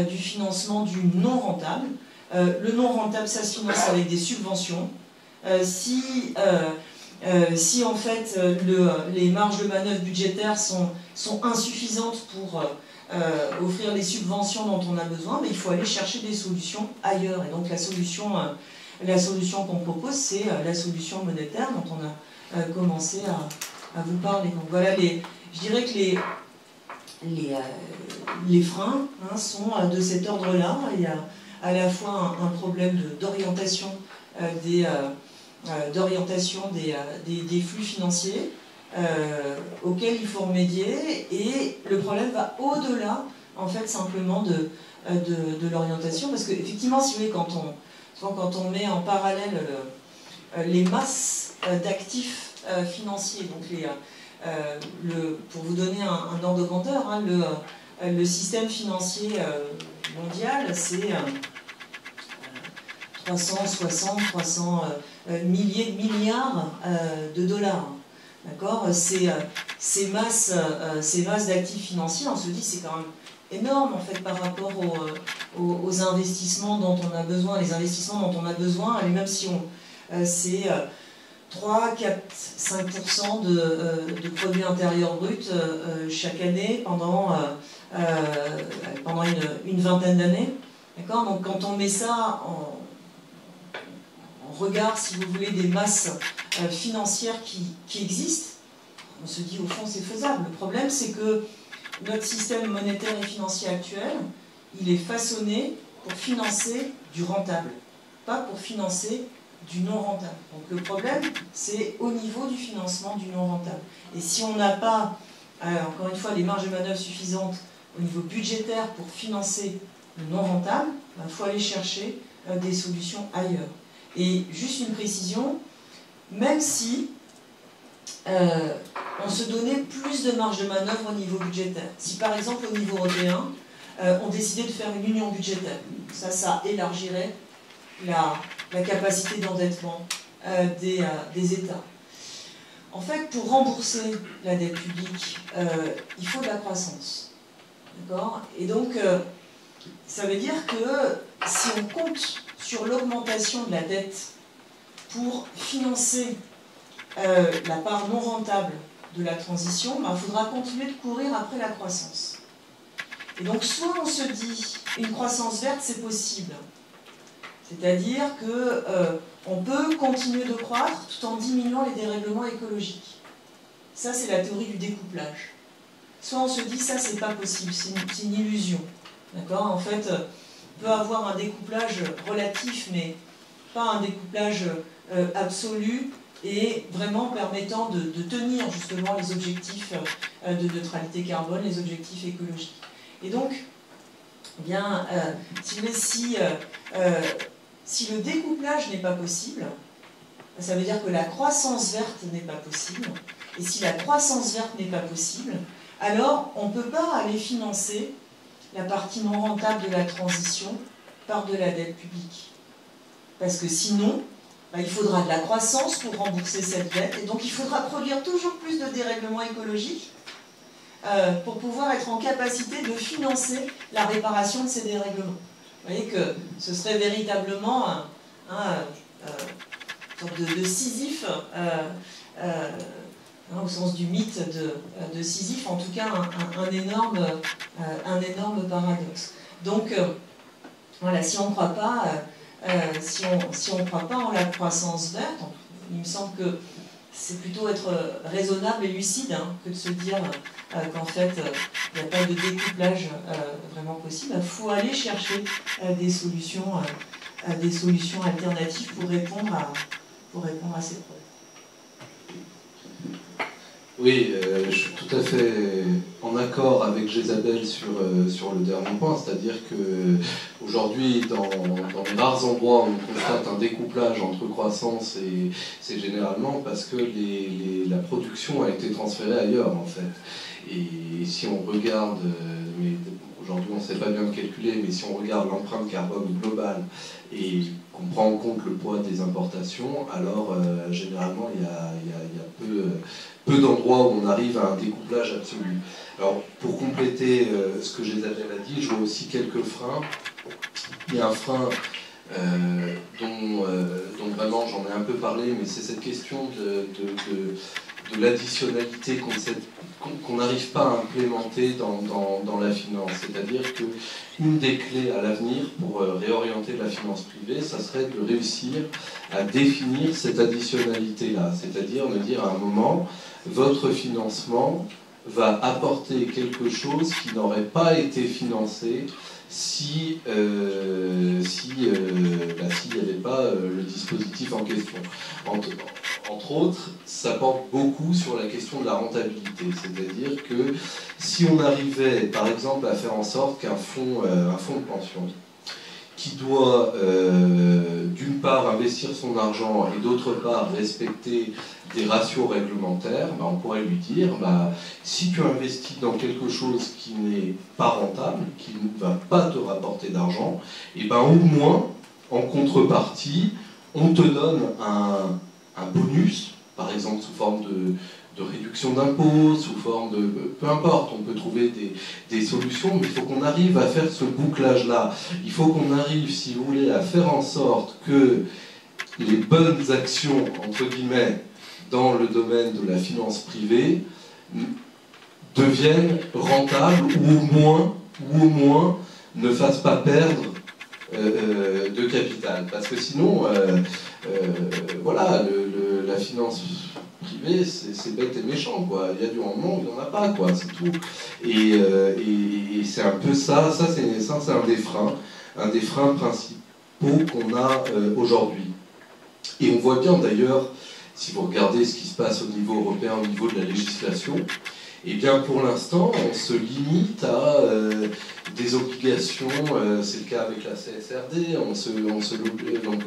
[SPEAKER 2] du financement du non rentable. Le non rentable, ça se finance avec des subventions. Si si en fait les marges de manœuvre budgétaires sont insuffisantes pour offrir les subventions dont on a besoin, mais il faut aller chercher des solutions ailleurs. Et donc la solution qu'on propose, c'est la solution monétaire dont on a commencé à vous parler. Donc voilà, je dirais que les freins sont de cet ordre-là. Il y a à la fois un problème d'orientation des flux financiers auxquels il faut remédier, et le problème va au-delà en fait simplement de l'orientation, parce qu'effectivement, si vous voulez, quand on met en parallèle les masses d'actifs financiers, donc pour vous donner un ordre de grandeur, le système financier mondial, c'est 300 milliers de milliards de dollars. D'accord ? Ces masses d'actifs financiers, on se dit, c'est quand même énorme en fait par rapport aux investissements dont on a besoin. Les investissements dont on a besoin, et même si c'est 3, 4, 5% de produit intérieur brut chaque année pendant une vingtaine d'années. D'accord ? Donc quand on met ça en regard, si vous voulez, des masses financières qui existent, on se dit au fond c'est faisable. Le problème, c'est que notre système monétaire et financier actuel, il est façonné pour financer du rentable, pas pour financer du non rentable. Donc le problème, c'est au niveau du financement du non rentable. Et si on n'a pas, encore une fois, les marges de manœuvre suffisantes au niveau budgétaire pour financer le non rentable, il faut aller chercher des solutions ailleurs. Et juste une précision, même si on se donnait plus de marge de manœuvre au niveau budgétaire, si par exemple au niveau européen, on décidait de faire une union budgétaire, ça élargirait la capacité d'endettement des États. En fait, pour rembourser la dette publique, il faut de la croissance. D'accord ? Et donc, ça veut dire que si on compte sur l'augmentation de la dette pour financer la part non rentable de la transition, il faudra continuer de courir après la croissance. Et donc, soit on se dit une croissance verte, c'est possible. C'est-à-dire qu'on peut continuer de croître tout en diminuant les dérèglements écologiques. Ça, c'est la théorie du découplage. Soit on se dit, ça, c'est pas possible, c'est une illusion. D'accord ? En fait, on peut avoir un découplage relatif, mais pas un découplage absolu, et vraiment permettant de tenir justement les objectifs de neutralité carbone, les objectifs écologiques. Et donc, eh bien, si le découplage n'est pas possible, ça veut dire que la croissance verte n'est pas possible. Et si la croissance verte n'est pas possible, alors on ne peut pas aller financer la partie non rentable de la transition par de la dette publique. Parce que sinon, il faudra de la croissance pour rembourser cette dette, et donc il faudra produire toujours plus de dérèglements écologiques pour pouvoir être en capacité de financer la réparation de ces dérèglements. Vous voyez que ce serait véritablement une sorte de Sisyphe, au sens du mythe de Sisyphe, en tout cas un énorme paradoxe. Donc voilà, si on ne croit pas, si on croit pas en la croissance verte, il me semble que c'est plutôt être raisonnable et lucide que de se dire qu'en fait il n'y a pas de découplage vraiment possible. Il faut aller chercher des solutions alternatives pour répondre à ces problèmes.
[SPEAKER 3] Oui, je suis tout à fait en accord avec Jésabel sur le dernier point, c'est-à-dire que aujourd'hui, dans les rares endroits où on constate un découplage entre croissance, et c'est généralement parce que la production a été transférée ailleurs, en fait. Et si on regarde, mais aujourd'hui on ne sait pas bien le calculer, mais si on regarde l'empreinte carbone globale et qu'on prend en compte le poids des importations, alors généralement il y a peu d'endroits où on arrive à un découplage absolu. Alors pour compléter ce que Jésabel a dit, je vois aussi quelques freins. Il y a un frein dont vraiment j'en ai un peu parlé, mais c'est cette question de l'additionnalité qu'on n'arrive pas à implémenter dans la finance. C'est-à-dire qu'une des clés à l'avenir pour réorienter la finance privée, ça serait de réussir à définir cette additionnalité-là. C'est-à-dire de dire à un moment, votre financement va apporter quelque chose qui n'aurait pas été financé s'il n'y avait pas le dispositif en question. Entre autres, ça porte beaucoup sur la question de la rentabilité. C'est-à-dire que si on arrivait, par exemple, à faire en sorte qu'un fonds de pension qui doit, d'une part, investir son argent et d'autre part, respecter des ratios réglementaires, on pourrait lui dire, si tu investis dans quelque chose qui n'est pas rentable, qui ne va pas te rapporter d'argent, au moins, en contrepartie, on te donne un bonus, par exemple sous forme de réduction d'impôts, sous forme de... Peu importe, on peut trouver des solutions, mais il faut qu'on arrive à faire ce bouclage-là. Il faut qu'on arrive, si vous voulez, à faire en sorte que les bonnes actions, entre guillemets, dans le domaine de la finance privée, deviennent rentables ou au moins ne fassent pas perdre de capital. Parce que sinon, voilà, la finance privée, c'est bête et méchant, quoi. Il y a du rendement, il n'y en a pas, quoi, c'est tout. Et c'est un peu ça c'est un des freins principaux qu'on a aujourd'hui. Et on voit bien d'ailleurs, si vous regardez ce qui se passe au niveau européen, au niveau de la législation, eh bien pour l'instant, on se limite à des obligations, c'est le cas avec la CSRD, donc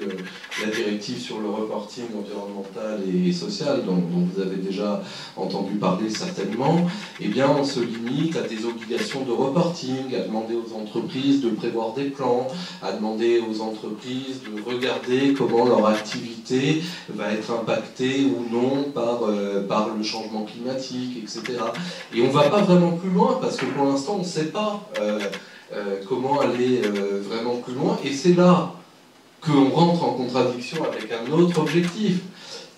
[SPEAKER 3] la directive sur le reporting environnemental et social, dont vous avez déjà entendu parler certainement, eh bien on se limite à des obligations de reporting, à demander aux entreprises de prévoir des plans, à demander aux entreprises de regarder comment leur activité va être impactée ou non par le changement climatique, etc. Et on ne va pas vraiment plus loin, parce que pour l'instant on ne sait pas comment aller vraiment plus loin, et c'est là qu'on rentre en contradiction avec un autre objectif,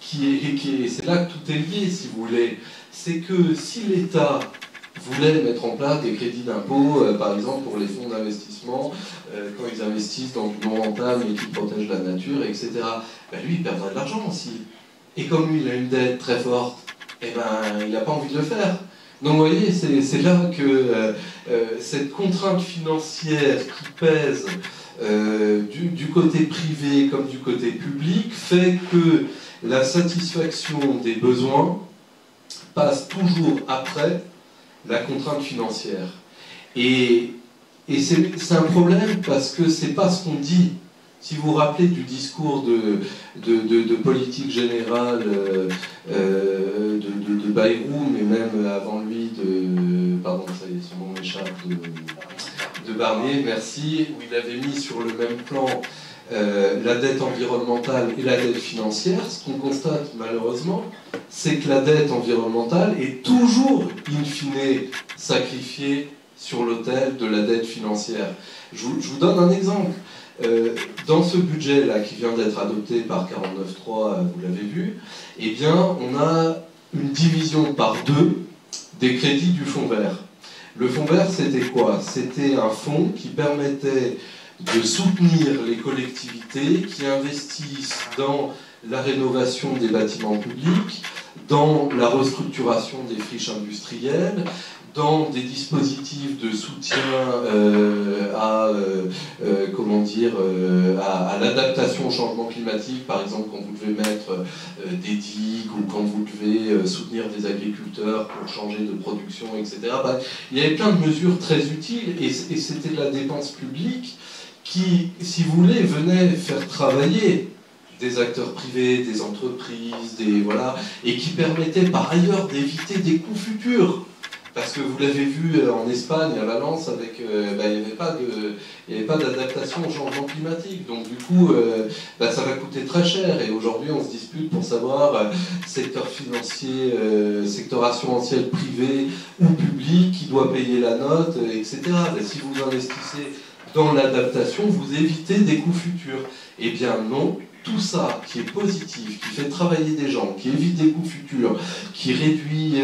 [SPEAKER 3] c'est là que tout est lié, si vous voulez. C'est que si l'État voulait mettre en place des crédits d'impôt, par exemple pour les fonds d'investissement, quand ils investissent dans du non rentable et qui protègent la nature, etc., lui il perdrait de l'argent aussi. Et comme lui il a une dette très forte, il n'a pas envie de le faire. Donc vous voyez, c'est là que cette contrainte financière qui pèse du côté privé comme du côté public fait que la satisfaction des besoins passe toujours après la contrainte financière. Et c'est un problème parce que c'est pas ce qu'on dit. Si vous vous rappelez du discours de politique générale de Bayrou, mais même avant lui pardon, ça y est, son nom m'échappe, de Barnier, merci, où il avait mis sur le même plan la dette environnementale et la dette financière. Ce qu'on constate malheureusement, c'est que la dette environnementale est toujours, in fine, sacrifiée sur l'autel de la dette financière. Je vous donne un exemple. Dans ce budget-là qui vient d'être adopté par 49.3, vous l'avez vu, eh bien, on a une division par deux des crédits du fonds vert. Le fonds vert, c'était quoi? C'était un fonds qui permettait de soutenir les collectivités qui investissent dans la rénovation des bâtiments publics, dans la restructuration des friches industrielles, dans des dispositifs de soutien à l'adaptation au changement climatique, par exemple quand vous devez mettre des digues ou quand vous devez soutenir des agriculteurs pour changer de production, etc. Il y avait plein de mesures très utiles et c'était de la dépense publique qui, si vous voulez, venait faire travailler des acteurs privés, des entreprises, et qui permettait par ailleurs d'éviter des coûts futurs. Parce que vous l'avez vu en Espagne, à Valence, avec, il n'y avait pas d'adaptation au changement climatique. Donc du coup, ça va coûter très cher. Et aujourd'hui, on se dispute pour savoir secteur financier, secteur assurantiel privé ou public qui doit payer la note, etc. Et si vous investissez dans l'adaptation, vous évitez des coûts futurs. Eh bien non, tout ça qui est positif, qui fait travailler des gens, qui évite des coûts futurs, qui réduit,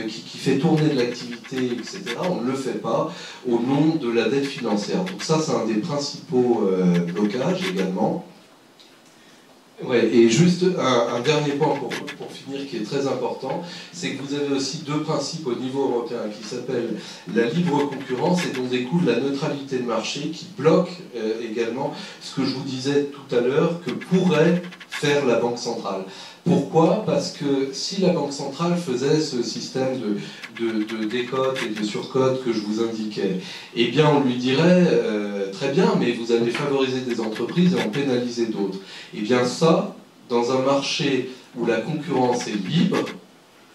[SPEAKER 3] qui fait tourner de l'activité, etc., on ne le fait pas au nom de la dette financière. Donc ça, c'est un des principaux blocages également. Ouais, et juste un dernier point pour finir qui est très important, c'est que vous avez aussi deux principes au niveau européen qui s'appellent la libre concurrence et dont découle la neutralité de marché qui bloque également ce que je vous disais tout à l'heure que pourrait faire la Banque centrale. Pourquoi? Parce que si la Banque centrale faisait ce système de décote et de surcote que je vous indiquais, eh bien on lui dirait très bien, mais vous allez favoriser des entreprises et en pénaliser d'autres. Eh bien ça, dans un marché où la concurrence est libre,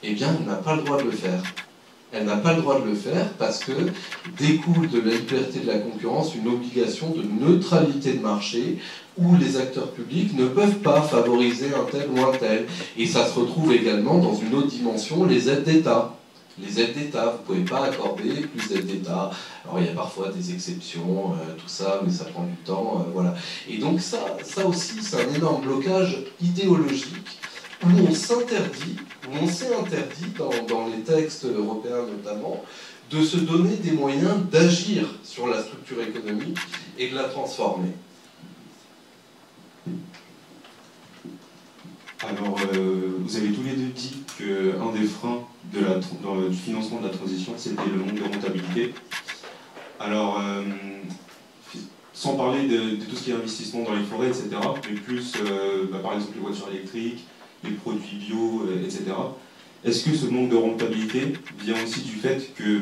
[SPEAKER 3] eh bien elle n'a pas le droit de le faire. Elle n'a pas le droit de le faire parce que découle de la liberté de la concurrence une obligation de neutralité de marché où les acteurs publics ne peuvent pas favoriser un tel ou un tel. Et ça se retrouve également dans une autre dimension, les aides d'État. Les aides d'État, vous ne pouvez pas accorder plus d'aides d'État. Alors il y a parfois des exceptions, tout ça, mais ça prend du temps, voilà. Et donc ça aussi, c'est un énorme blocage idéologique où on s'interdit, où on s'est interdit, dans les textes européens notamment, de se donner des moyens d'agir sur la structure économique et de la transformer.
[SPEAKER 4] Alors, vous avez tous les deux dit qu'un des freins du financement de la transition, c'était le manque de rentabilité. Alors, sans parler de tout ce qui est investissement dans les forêts, etc., mais plus, par exemple, les voitures électriques, les produits bio, etc., est-ce que ce manque de rentabilité vient aussi du fait que,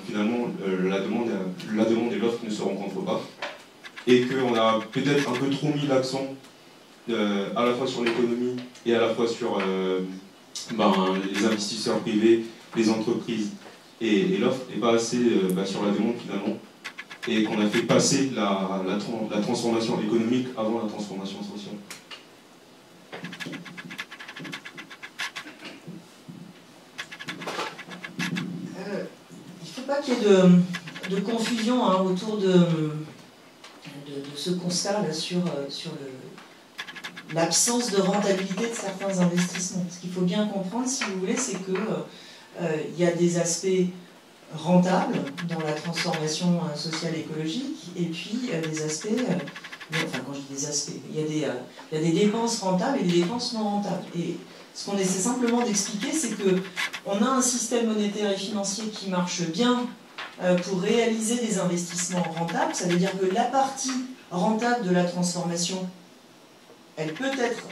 [SPEAKER 4] finalement, la demande et l'offre ne se rencontrent pas, et qu'on a peut-être un peu trop mis l'accent à la fois sur l'économie et à la fois sur les investisseurs privés, les entreprises et l'offre, et pas assez sur la demande finalement, et qu'on a fait passer la transformation économique avant la transformation sociale.
[SPEAKER 2] Il ne faut pas qu'il y ait de confusion autour de ce constat là, sur l'absence de rentabilité de certains investissements. Ce qu'il faut bien comprendre, si vous voulez, c'est qu'il y a des aspects rentables dans la transformation sociale et écologique, et puis des aspects, enfin quand je dis des aspects, il y a des dépenses rentables et des dépenses non rentables. Et ce qu'on essaie simplement d'expliquer, c'est qu'on a un système monétaire et financier qui marche bien pour réaliser des investissements rentables. Ça veut dire que la partie rentable de la transformation, elle peut être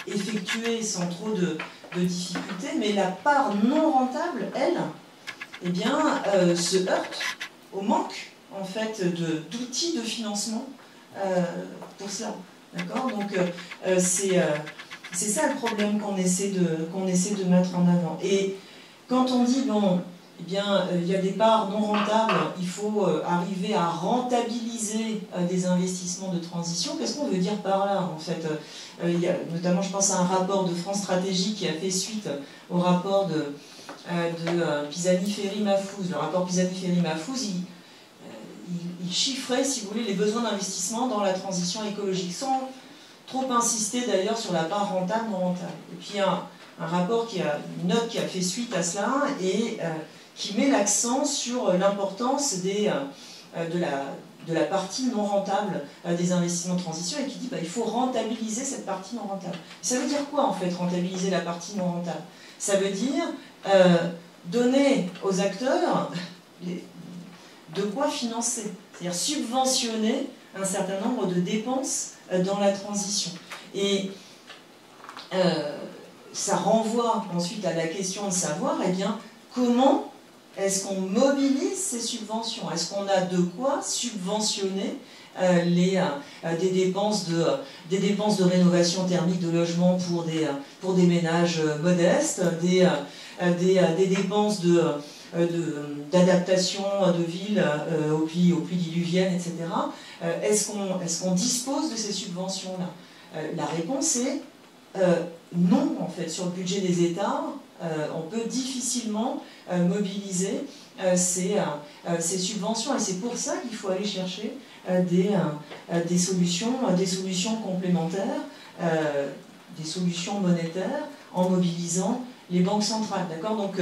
[SPEAKER 2] effectuée sans trop de difficultés, mais la part non rentable, elle, eh bien, se heurte au manque en fait d'outils de financement pour cela. D'accord? Donc c'est ça le problème qu'on essaie de mettre en avant. Et quand on dit bon, eh bien, il y a des parts non rentables, il faut arriver à rentabiliser des investissements de transition. Qu'est-ce qu'on veut dire par là, en fait? Il y a, notamment, je pense à un rapport de France Stratégie qui a fait suite au rapport de Pisani-Ferry-Mahfouz. Le rapport Pisani-Ferry-Mahfouz, il chiffrait, si vous voulez, les besoins d'investissement dans la transition écologique, sans trop insister d'ailleurs sur la part rentable, non rentable. Et puis, il y a un rapport, une note qui a fait suite à cela, et qui met l'accent sur l'importance de la partie non rentable des investissements de transition, et qui dit il faut rentabiliser cette partie non rentable. Ça veut dire quoi en fait, rentabiliser la partie non rentable? Ça veut dire donner aux acteurs de quoi financer, c'est-à-dire subventionner un certain nombre de dépenses dans la transition. Et ça renvoie ensuite à la question de savoir comment est-ce qu'on mobilise ces subventions? Est-ce qu'on a de quoi subventionner des dépenses de rénovation thermique de logement pour des ménages modestes, des dépenses d'adaptation de villes aux pluies diluviennes, etc. Est-ce qu'on dispose de ces subventions-là? La réponse est non, en fait. Sur le budget des États, on peut difficilement mobiliser ces subventions. Et c'est pour ça qu'il faut aller chercher des solutions complémentaires, des solutions monétaires, en mobilisant les banques centrales. D'accord ? Donc,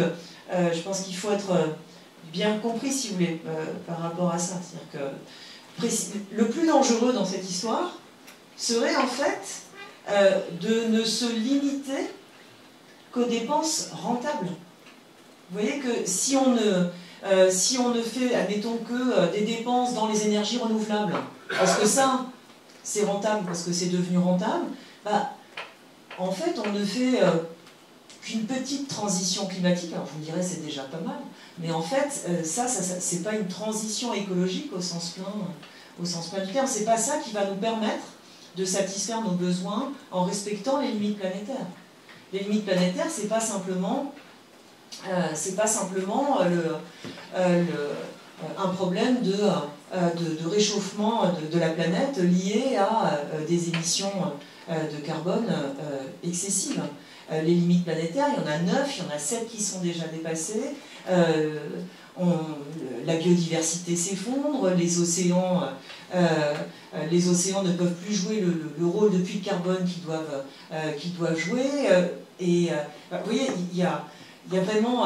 [SPEAKER 2] je pense qu'il faut être bien compris, si vous voulez, par rapport à ça. C'est-à-dire que le plus dangereux dans cette histoire serait en fait de ne se limiter qu'aux dépenses rentables. Vous voyez que si on ne fait, admettons, que des dépenses dans les énergies renouvelables, parce que ça, c'est rentable, parce que c'est devenu rentable, bah, en fait, on ne fait qu'une petite transition climatique. Alors, je vous dirais, c'est déjà pas mal, mais en fait, ça c'est pas une transition écologique au sens plein du terme. C'est pas ça qui va nous permettre de satisfaire nos besoins en respectant les limites planétaires. Les limites planétaires, c'est pas simplement un problème de réchauffement de la planète lié à des émissions de carbone excessives. Les limites planétaires, il y en a 9, il y en a 7 qui sont déjà dépassées. La biodiversité s'effondre, les océans ne peuvent plus jouer le rôle de puits de carbone qu'ils doivent jouer. Vous voyez, il y a vraiment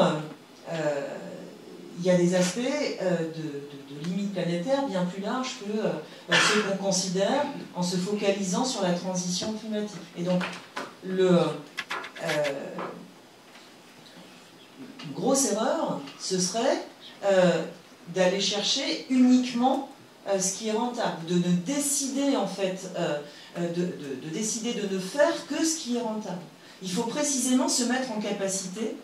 [SPEAKER 2] il y a des aspects de limites planétaires bien plus larges que ceux qu'on considère en se focalisant sur la transition climatique. Et donc, une grosse erreur, ce serait d'aller chercher uniquement ce qui est rentable, de décider en fait, de décider de ne faire que ce qui est rentable. Il faut précisément se mettre en capacité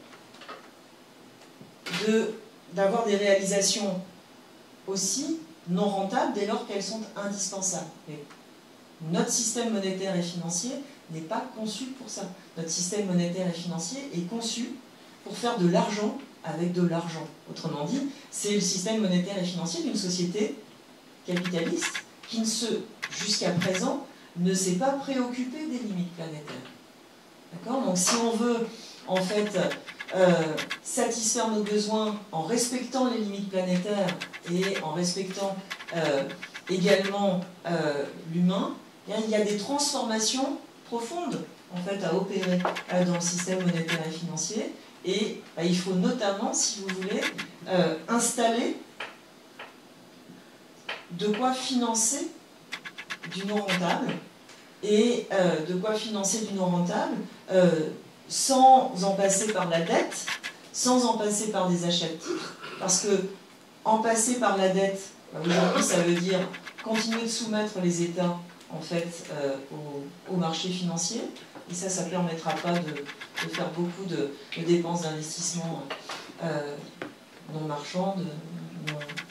[SPEAKER 2] d'avoir des réalisations aussi non rentables dès lors qu'elles sont indispensables. Et notre système monétaire et financier n'est pas conçu pour ça. Notre système monétaire et financier est conçu pour faire de l'argent avec de l'argent. Autrement dit, c'est le système monétaire et financier d'une société capitaliste qui, jusqu'à présent, ne s'est pas préoccupé des limites planétaires. D'accord ? Donc si on veut, en fait, satisfaire nos besoins en respectant les limites planétaires et en respectant également l'humain, il y a des transformations profondes en fait, à opérer dans le système monétaire et financier. Et il faut notamment, si vous voulez, installer de quoi financer du non rentable et de quoi financer du non rentable sans en passer par la dette, sans en passer par des achats de titres, parce que en passer par la dette, aujourd'hui ça veut dire continuer de soumettre les États en fait au marché financier, et ça ne permettra pas de faire beaucoup de dépenses d'investissement non marchandes,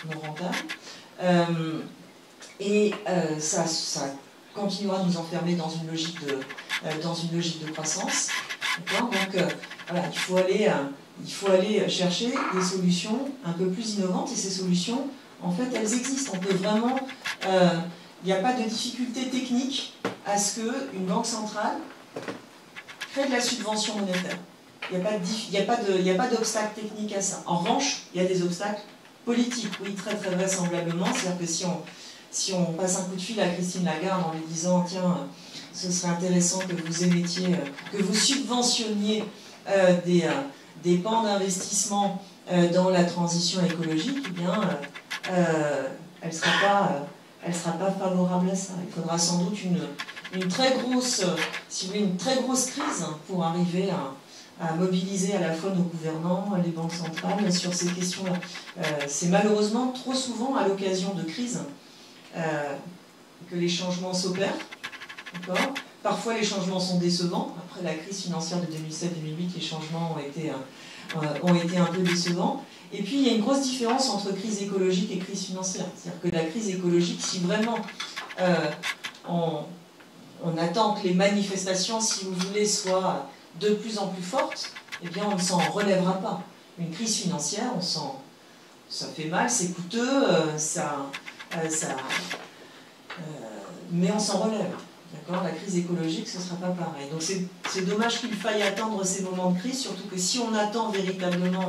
[SPEAKER 2] non rentables, et ça continuera de nous enfermer dans une logique de croissance. Donc voilà, il faut aller chercher des solutions un peu plus innovantes, et ces solutions, en fait, elles existent. On peut vraiment, il n'y a pas de difficulté technique à ce qu'une banque centrale crée de la subvention monétaire. Il n'y a pas d'obstacle technique à ça. En revanche, il y a des obstacles politiques, oui, très très vraisemblablement. C'est-à-dire que si on passe un coup de fil à Christine Lagarde en lui disant « Tiens, ce serait intéressant que vous émettiez, que vous subventionniez des pans d'investissement dans la transition écologique », eh bien, elle ne sera pas favorable à ça. Il faudra sans doute une très grosse crise pour arriver à mobiliser à la fois nos gouvernants, les banques centrales sur ces questions-là. C'est malheureusement trop souvent à l'occasion de crises que les changements s'opèrent. Parfois les changements sont décevants. Après la crise financière de 2007-2008, les changements ont été un peu décevants. Et puis il y a une grosse différence entre crise écologique et crise financière. C'est-à-dire que la crise écologique, si vraiment on attend que les manifestations, si vous voulez, soient de plus en plus fortes, eh bien on ne s'en relèvera pas. Une crise financière, ça fait mal, c'est coûteux, mais on s'en relève. D'accord ? La crise écologique, ce ne sera pas pareil. Donc c'est dommage qu'il faille attendre ces moments de crise, surtout que si on attend véritablement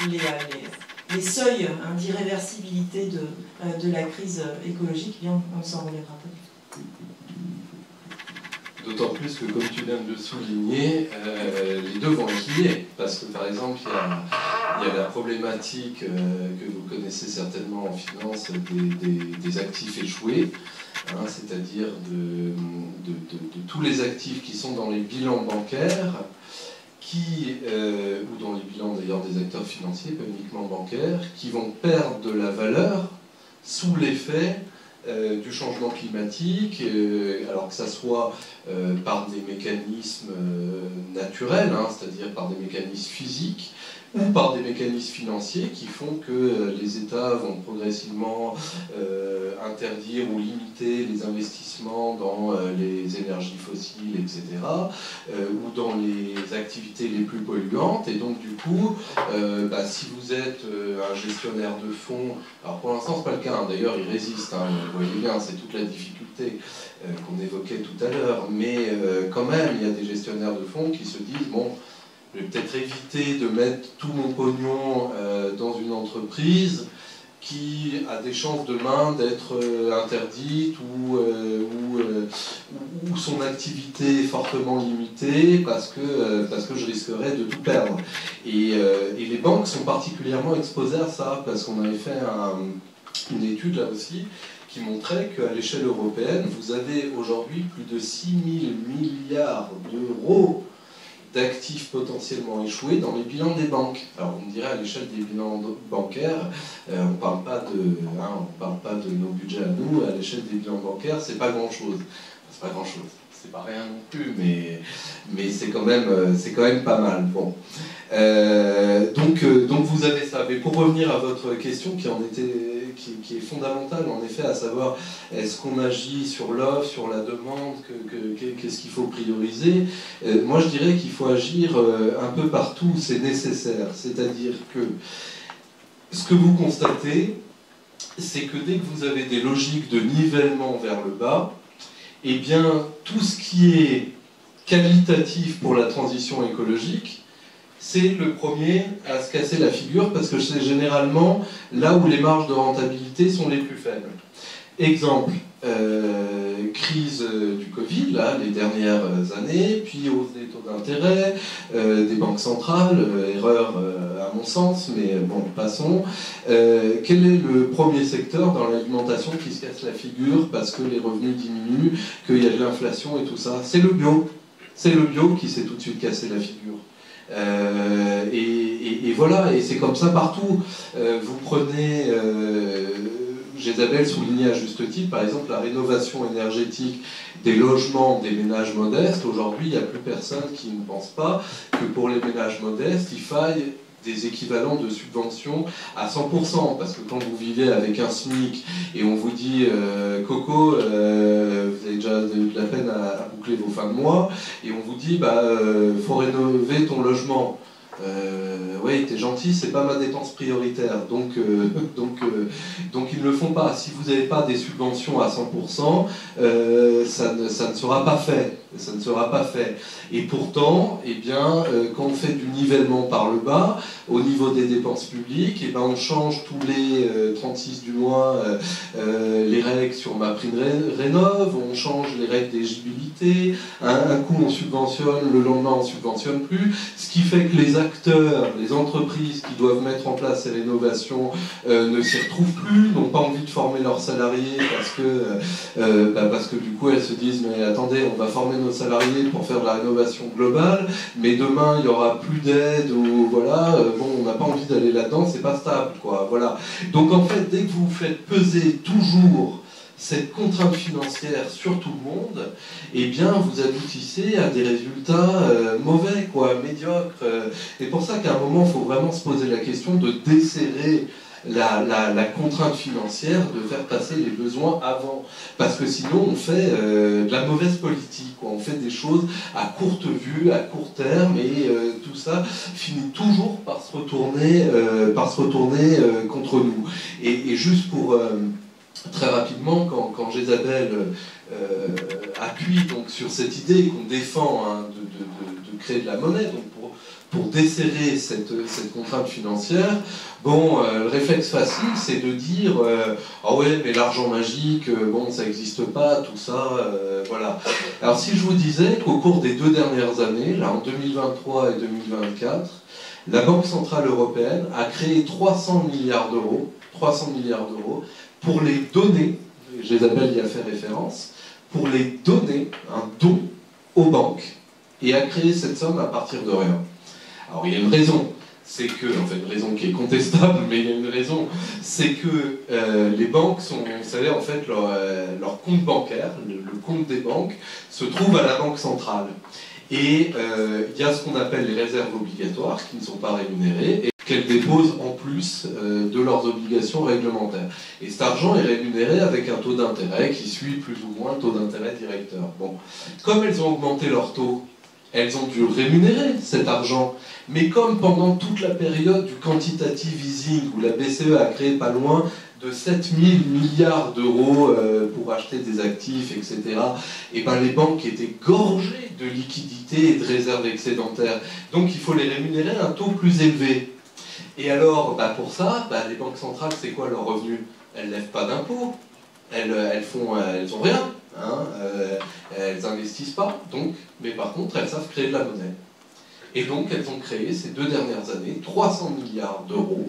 [SPEAKER 2] les seuils d'irréversibilité de la crise écologique, bien, on ne s'en relèvera pas du tout.
[SPEAKER 3] D'autant plus que, comme tu viens de le souligner, les deux vont être liés. Parce que, par exemple, il y a la problématique que vous connaissez certainement en finance des actifs échoués, hein, c'est-à-dire de tous les actifs qui sont dans les bilans bancaires, ou dans les bilans d'ailleurs des acteurs financiers, pas uniquement bancaires, qui vont perdre de la valeur sous l'effet du changement climatique, alors que ça soit par des mécanismes naturels, hein, c'est-à-dire par des mécanismes physiques, ou par des mécanismes financiers qui font que les États vont progressivement interdire ou limiter les investissements dans les énergies fossiles, etc., ou dans les activités les plus polluantes. Et donc, du coup, si vous êtes un gestionnaire de fonds, alors pour l'instant, ce n'est pas le cas, hein, d'ailleurs, il résiste, hein, vous voyez bien, c'est toute la difficulté qu'on évoquait tout à l'heure, mais quand même, il y a des gestionnaires de fonds qui se disent, bon, je vais peut-être éviter de mettre tout mon pognon dans une entreprise qui a des chances demain d'être interdite ou son activité est fortement limitée parce que je risquerais de tout perdre. Et les banques sont particulièrement exposées à ça parce qu'on avait fait une étude là aussi qui montrait qu'à l'échelle européenne, vous avez aujourd'hui plus de 6 000 milliards d'euros d'actifs potentiellement échoués dans les bilans des banques. Alors on me dirait à l'échelle des bilans bancaires, on ne parle pas de nos budgets à nous, à l'échelle des bilans bancaires, c'est pas grand-chose. C'est pas grand-chose, c'est pas rien non plus, mais c'est quand même pas mal. Bon. Donc vous avez ça. Mais pour revenir à votre question qui est fondamentale en effet, à savoir est-ce qu'on agit sur l'offre, sur la demande, qu'est-ce qu'il faut prioriser, moi je dirais qu'il faut agir un peu partout, c'est nécessaire. C'est-à-dire que ce que vous constatez, c'est que dès que vous avez des logiques de nivellement vers le bas, eh bien tout ce qui est qualitatif pour la transition écologique, c'est le premier à se casser la figure parce que c'est généralement là où les marges de rentabilité sont les plus faibles. Exemple, crise du Covid, là, les dernières années, puis hausse des taux d'intérêt, des banques centrales, erreur à mon sens, mais bon, passons. Quel est le premier secteur dans l'alimentation qui se casse la figure parce que les revenus diminuent, qu'il y a de l'inflation et tout ça? C'est le bio. C'est le bio qui s'est tout de suite cassé la figure. Et voilà, et c'est comme ça partout. Vous prenez, Isabelle soulignait à juste titre, par exemple, la rénovation énergétique des logements des ménages modestes. Aujourd'hui, il n'y a plus personne qui ne pense pas que pour les ménages modestes, il faille des équivalents de subventions à 100%, parce que quand vous vivez avec un SMIC et on vous dit Coco, vous avez déjà de la peine à boucler vos fins de mois, et on vous dit faut rénover ton logement. Oui, t'es gentil, c'est pas ma dépense prioritaire, donc ils ne le font pas. Si vous n'avez pas des subventions à 100%, ça ne sera pas fait. Ça ne sera pas fait. Et pourtant, eh bien, quand on fait du nivellement par le bas, au niveau des dépenses publiques, eh bien, on change tous les 36 du mois les règles sur ma prime rénov', on change les règles d'éligibilité, un coup on subventionne, le lendemain on subventionne plus, ce qui fait que les acteurs, les entreprises qui doivent mettre en place ces rénovations ne s'y retrouvent plus, n'ont pas envie de former leurs salariés parce que du coup elles se disent mais attendez, on va former nos salariés pour faire de la rénovation globale, mais demain il n'y aura plus d'aide ou voilà, on n'a pas envie d'aller là-dedans, c'est pas stable quoi, voilà. Donc en fait, dès que vous faites peser toujours cette contrainte financière sur tout le monde, eh bien vous aboutissez à des résultats mauvais, quoi, médiocres. C'est pour ça qu'à un moment, il faut vraiment se poser la question de desserrer la contrainte financière, de faire passer les besoins avant. Parce que sinon, on fait de la mauvaise politique, quoi. On fait des choses à courte vue, à court terme, et tout ça finit toujours par se retourner contre nous. Et juste pour très rapidement, quand Jézabel appuie donc sur cette idée qu'on défend hein, de créer de la monnaie, donc pour desserrer cette contrainte financière, bon, le réflexe facile, c'est de dire ah ouais, mais l'argent magique, bon, ça n'existe pas, tout ça, voilà. Alors si je vous disais qu'au cours des 2 dernières années, là en 2023 et 2024, la Banque Centrale Européenne a créé 300 milliards d'euros pour les donner, Jézabel y a fait référence, pour les donner un don aux banques, et a créé cette somme à partir de rien. Alors il y a une raison, c'est que, enfin une raison qui est contestable, mais il y a une raison, c'est que les banques sont, vous savez, en fait, leur compte bancaire, le compte des banques, se trouve à la Banque Centrale. Et il y a ce qu'on appelle les réserves obligatoires, qui ne sont pas rémunérées, et qu'elles déposent en plus de leurs obligations réglementaires. Et cet argent est rémunéré avec un taux d'intérêt qui suit plus ou moins le taux d'intérêt directeur. Bon. Comme elles ont augmenté leur taux, elles ont dû rémunérer cet argent. Mais comme pendant toute la période du quantitative easing, où la BCE a créé pas loin de 7000 milliards d'euros pour acheter des actifs, etc., et ben les banques étaient gorgées de liquidités et de réserves excédentaires. Donc il faut les rémunérer à un taux plus élevé. Et alors, bah pour ça, bah les banques centrales, c'est quoi leur revenu? Elles ne lèvent pas d'impôts, elles ont rien, hein, elles n'investissent pas, donc, mais par contre, elles savent créer de la monnaie. Et donc, elles ont créé ces 2 dernières années 300 milliards d'euros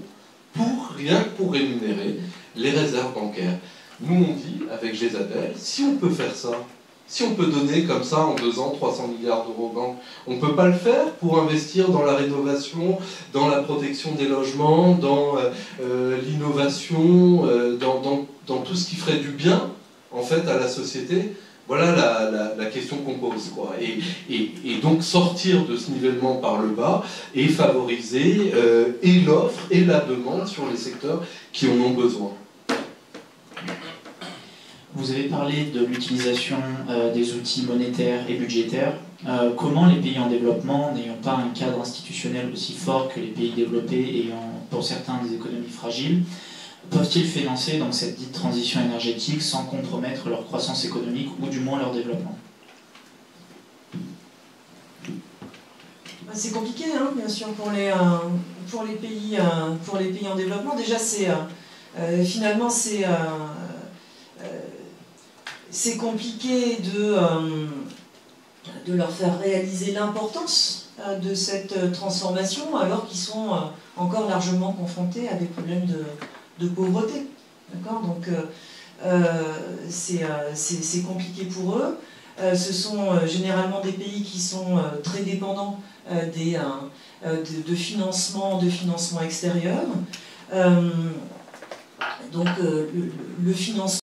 [SPEAKER 3] rien que pour rémunérer les réserves bancaires. Nous, on dit, avec Jézabel, si on peut faire ça, si on peut donner comme ça en 2 ans 300 milliards d'euros aux banques, on ne peut pas le faire pour investir dans la rénovation, dans la protection des logements, dans l'innovation, dans tout ce qui ferait du bien en fait à la société. Voilà la question qu'on pose, quoi. Et donc sortir de ce nivellement par le bas et favoriser et l'offre et la demande sur les secteurs qui en ont besoin.
[SPEAKER 1] Vous avez parlé de l'utilisation des outils monétaires et budgétaires. Comment les pays en développement, n'ayant pas un cadre institutionnel aussi fort que les pays développés, ayant pour certains des économies fragiles, peuvent-ils financer donc cette dite transition énergétique sans compromettre leur croissance économique ou du moins leur développement?
[SPEAKER 2] C'est compliqué, hein, bien sûr, pour les pays en développement. Déjà, finalement, c'est compliqué de leur faire réaliser l'importance de cette transformation alors qu'ils sont encore largement confrontés à des problèmes de pauvreté. D'accord ? Donc c'est compliqué pour eux. Ce sont généralement des pays qui sont très dépendants de financement extérieur. Donc le financement